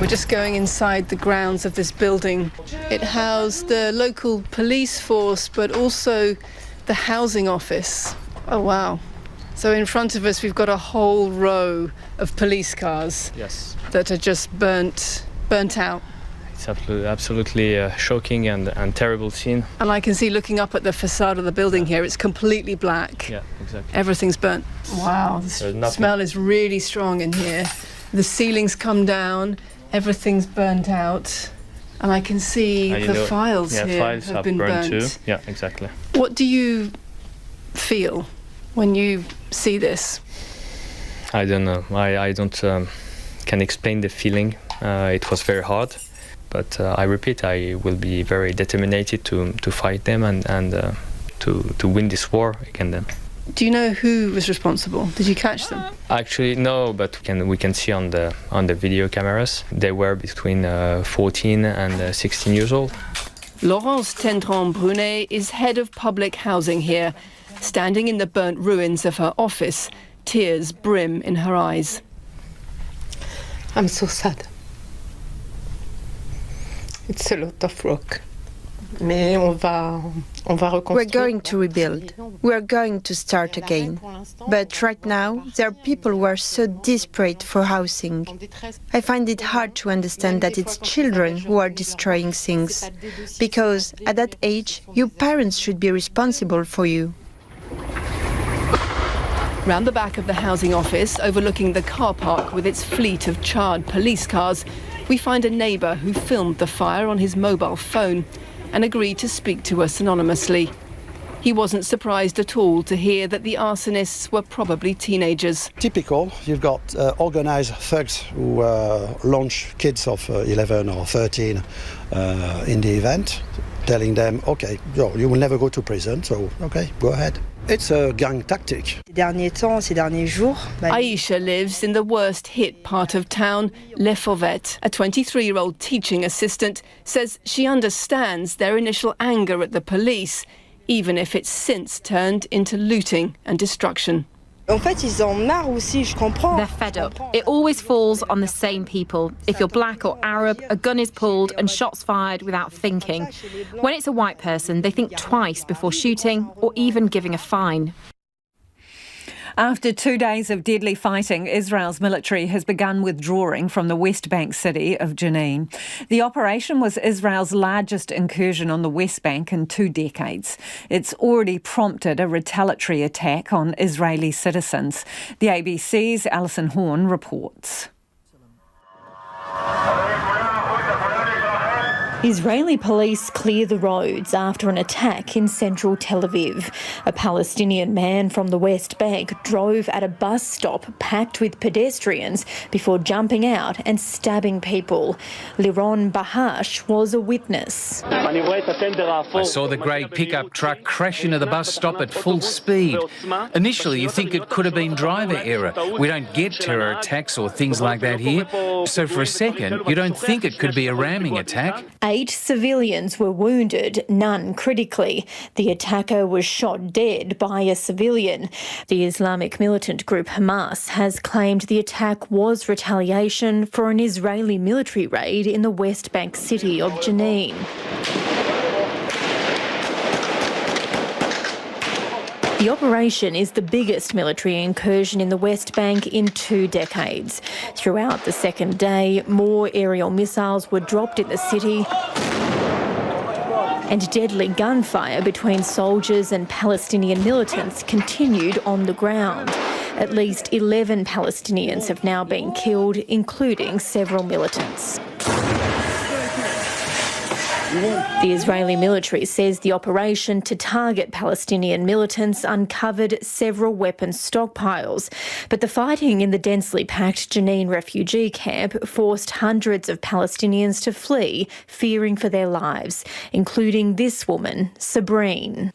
We're just going inside the grounds of this building. It housed the local police force, but also the housing office. Oh, wow. So in front of us, we've got a whole row of police cars. Yes. That are just burnt out. It's absolutely shocking and terrible scene. And I can see looking up at the facade of the building here, it's completely black. Yeah, exactly. Everything's burnt. Wow, the smell is really strong in here. The ceilings come down, everything's burnt out. And I can see the files here files have been burned burnt. too. Yeah, exactly. What do you feel when you see this? I don't know. I don't can explain the feeling. It was very hard, but I repeat, I will be very determined to fight them and to win this war against them. Do you know who was responsible? Did you catch them? Actually, no, but we can see on the video cameras they were between 14 and 16 years old. Laurence Tendron-Brunet is head of public housing here, standing in the burnt ruins of her office, tears brim in her eyes. I'm so sad. It's a lot of work. We're going to rebuild. We're going to start again. But right now, there are people who are so desperate for housing. I find it hard to understand that it's children who are destroying things. Because at that age, your parents should be responsible for you. Round the back of the housing office, overlooking the car park with its fleet of charred police cars, we find a neighbour who filmed the fire on his mobile phone and agreed to speak to us anonymously. He wasn't surprised at all to hear that the arsonists were probably teenagers. Typical, you've got organised thugs who launch kids of 11 or 13 in the event, telling them, OK, you will never go to prison, so OK, go ahead. It's a gang tactic. Aisha lives in the worst hit part of town, Les Fauvettes. A 23-year-old teaching assistant says she understands their initial anger at the police, even if it's since turned into looting and destruction. They're fed up. It always falls on the same people. If you're black or Arab, a gun is pulled and shots fired without thinking. When it's a white person, they think twice before shooting or even giving a fine. After 2 days of deadly fighting, Israel's military has begun withdrawing from the West Bank city of Jenin. The operation was Israel's largest incursion on the West Bank in 2 decades. It's already prompted a retaliatory attack on Israeli citizens. The ABC's Alison Horn reports. Israeli police clear the roads after an attack in central Tel Aviv. A Palestinian man from the West Bank drove at a bus stop packed with pedestrians before jumping out and stabbing people. Liron Bahash was a witness. I saw the grey pickup truck crash into the bus stop at full speed. Initially, you think it could have been driver error. We don't get terror attacks or things like that here. So for a second, you don't think it could be a ramming attack. 8 civilians were wounded, none critically. The attacker was shot dead by a civilian. The Islamic militant group Hamas has claimed the attack was retaliation for an Israeli military raid in the West Bank city of Jenin. The operation is the biggest military incursion in the West Bank in 2 decades. Throughout the second day, more aerial missiles were dropped in the city and deadly gunfire between soldiers and Palestinian militants continued on the ground. At least 11 Palestinians have now been killed, including several militants. The Israeli military says the operation to target Palestinian militants uncovered several weapons stockpiles, but the fighting in the densely packed Jenin refugee camp forced hundreds of Palestinians to flee, fearing for their lives, including this woman, Sabrine.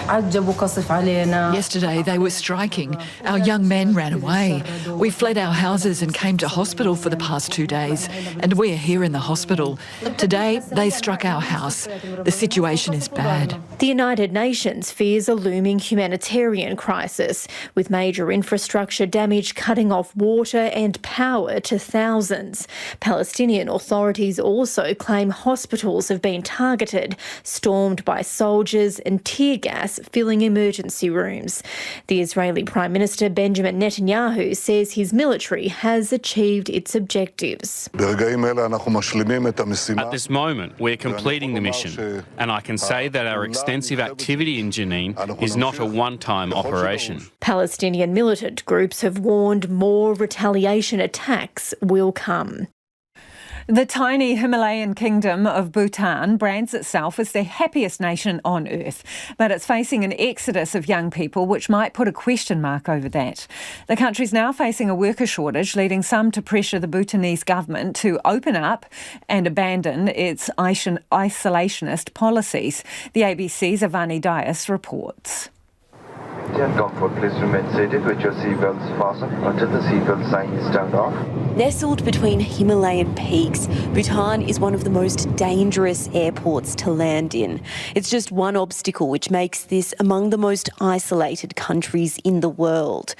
Yesterday they were striking. Our young men ran away. We fled our houses and came to hospital for the past 2 days, and we're here in the hospital. Today they struck our house. The situation is bad. The United Nations fears a looming humanitarian crisis, with major infrastructure damage cutting off water and power to thousands. Palestinian authorities also claim hospitals have been targeted, stormed by soldiers and tear gas filling emergency rooms. The Israeli Prime Minister Benjamin Netanyahu says his military has achieved its objectives. At this moment, we're completing the mission, and I can say that our extensive activity in Jenin is not a one-time operation. Palestinian militant groups have warned more retaliation attacks will come. The tiny Himalayan kingdom of Bhutan brands itself as the happiest nation on earth, but it's facing an exodus of young people which might put a question mark over that. The country's now facing a worker shortage, leading some to pressure the Bhutanese government to open up and abandon its isolationist policies. The ABC's Avani Dias reports. Comfort, please remain seated with your seatbelts fastened until the seatbelt sign is turned off. Nestled between Himalayan peaks, Bhutan is one of the most dangerous airports to land in. It's just one obstacle which makes this among the most isolated countries in the world.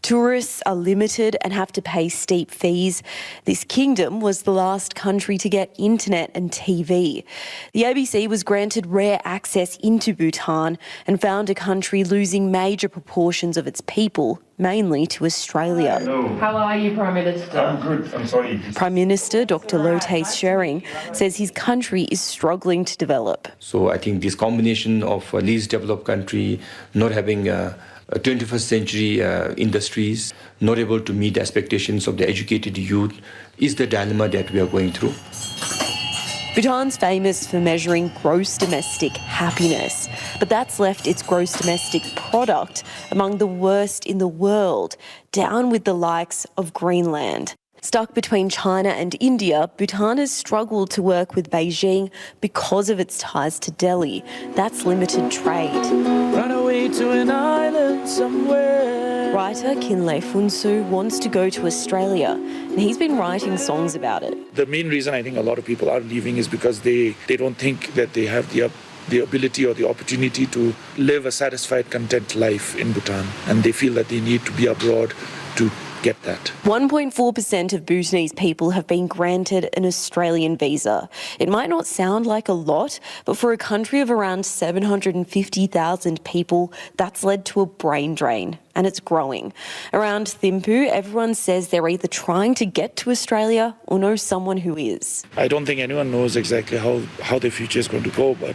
Tourists are limited and have to pay steep fees. This kingdom was the last country to get internet and TV. The ABC was granted rare access into Bhutan and found a country losing major proportions of its people, mainly to Australia. Hello. How are you, Prime Minister? I'm good. I'm sorry. Prime Minister Dr. Lotay Tshering says his country is struggling to develop. So I think this combination of a least developed country not having 21st century industries, not able to meet the expectations of the educated youth, is the dilemma that we are going through. Bhutan's famous for measuring gross domestic happiness, but that's left its gross domestic product among the worst in the world, down with the likes of Greenland. Stuck between China and India, Bhutan has struggled to work with Beijing because of its ties to Delhi. That's limited trade. Run away to an island somewhere. Writer Kinley Funsu wants to go to Australia, and he's been writing songs about it. The main reason I think a lot of people are leaving is because they don't think that they have the ability or the opportunity to live a satisfied, content life in Bhutan, and they feel that they need to be abroad to get that. 1.4% of Bhutanese people have been granted an Australian visa. It might not sound like a lot, but for a country of around 750,000 people, that's led to a brain drain, and it's growing. Around Thimphu, everyone says they're either trying to get to Australia or know someone who is. I don't think anyone knows exactly how their future is going to go, but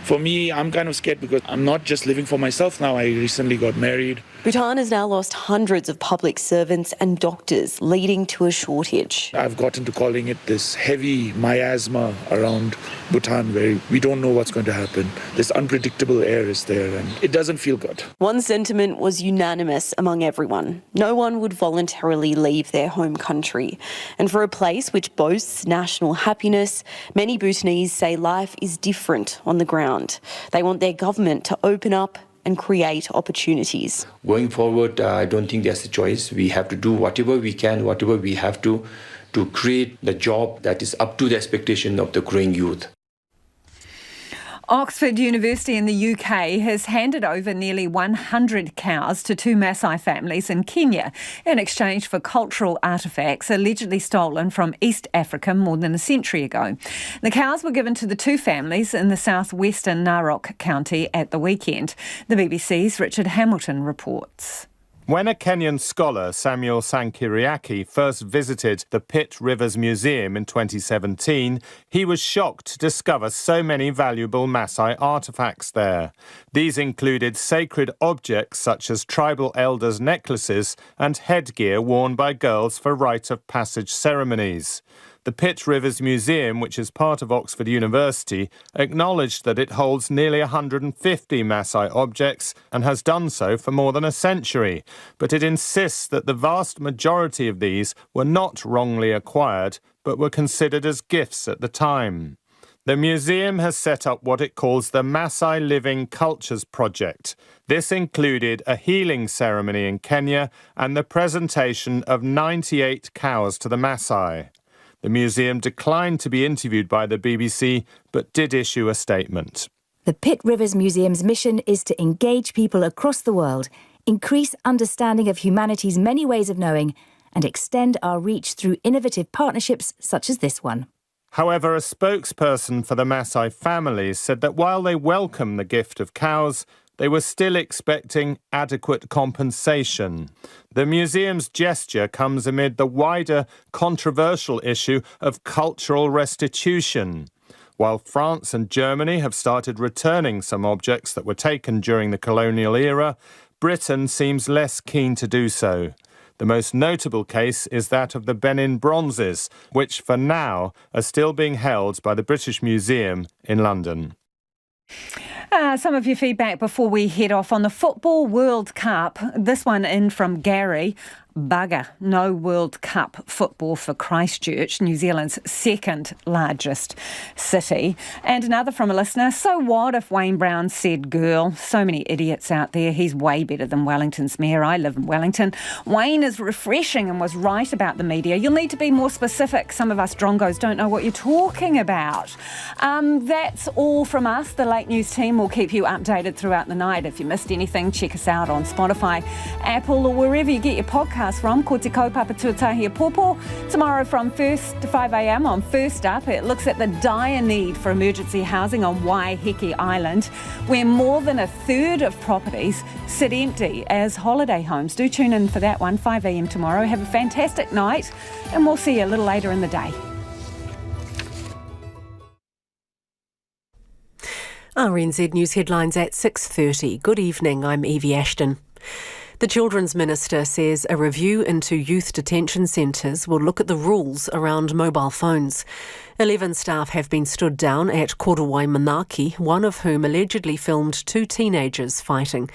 for me, I'm kind of scared because I'm not just living for myself now. I recently got married. Bhutan has now lost hundreds of public servants and doctors, leading to a shortage. I've gotten to calling it this heavy miasma around Bhutan where we don't know what's going to happen. This unpredictable air is there and it doesn't feel good. One sentiment was unanimous among everyone. No one would voluntarily leave their home country. And for a place which boasts national happiness, many Bhutanese say life is different on the ground. They want their government to open up and create opportunities. Going forward, I don't think there's a choice. We have to do whatever we can, whatever we have to create the job that is up to the expectation of the growing youth. Oxford University in the UK has handed over nearly 100 cows to two Maasai families in Kenya in exchange for cultural artefacts allegedly stolen from East Africa more than a century ago. The cows were given to the two families in the southwestern Narok County at the weekend. The BBC's Richard Hamilton reports. When a Kenyan scholar, Samuel Sankiriaki, first visited the Pitt Rivers Museum in 2017, he was shocked to discover so many valuable Maasai artefacts there. These included sacred objects such as tribal elders' necklaces and headgear worn by girls for rite of passage ceremonies. The Pitt Rivers Museum, which is part of Oxford University, acknowledged that it holds nearly 150 Maasai objects and has done so for more than a century. But it insists that the vast majority of these were not wrongly acquired, but were considered as gifts at the time. The museum has set up what it calls the Maasai Living Cultures Project. This included a healing ceremony in Kenya and the presentation of 98 cows to the Maasai. The museum declined to be interviewed by the BBC, but did issue a statement. The Pitt Rivers Museum's mission is to engage people across the world, increase understanding of humanity's many ways of knowing, and extend our reach through innovative partnerships such as this one. However, a spokesperson for the Maasai families said that while they welcome the gift of cows, they were still expecting adequate compensation. The museum's gesture comes amid the wider controversial issue of cultural restitution. While France and Germany have started returning some objects that were taken during the colonial era, Britain seems less keen to do so. The most notable case is that of the Benin bronzes, which for now are still being held by the British Museum in London. Some of your feedback before we head off on the Football World Cup. This one in from Gary. Bugger, no World Cup football for Christchurch, New Zealand's second largest city. And another from a listener, so what if Wayne Brown said girl? So many idiots out there. He's way better than Wellington's mayor. I live in Wellington. Wayne is refreshing and was right about the media. You'll need to be more specific. Some of us drongos don't know what you're talking about. That's all from us. The Late News team will keep you updated throughout the night. If you missed anything, check us out on Spotify, Apple or wherever you get your podcasts from. Ko te kaupapa tuatahi pōpō. Tomorrow from 1 to 5 a.m. on First Up, it looks at the dire need for emergency housing on Waiheke Island, where more than a third of properties sit empty as holiday homes. Do tune in for that one, 5 a.m. tomorrow. Have a fantastic night, and we'll see you a little later in the day. RNZ News headlines at 6:30. Good evening, I'm Evie Ashton. The Children's Minister says a review into youth detention centres will look at the rules around mobile phones. 11 staff have been stood down at Korowai Manaki, one of whom allegedly filmed 2 teenagers fighting.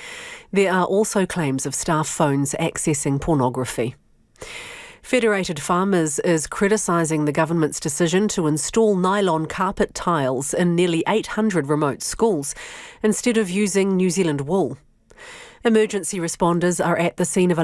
There are also claims of staff phones accessing pornography. Federated Farmers is criticising the government's decision to install nylon carpet tiles in nearly 800 remote schools instead of using New Zealand wool. Emergency responders are at the scene of a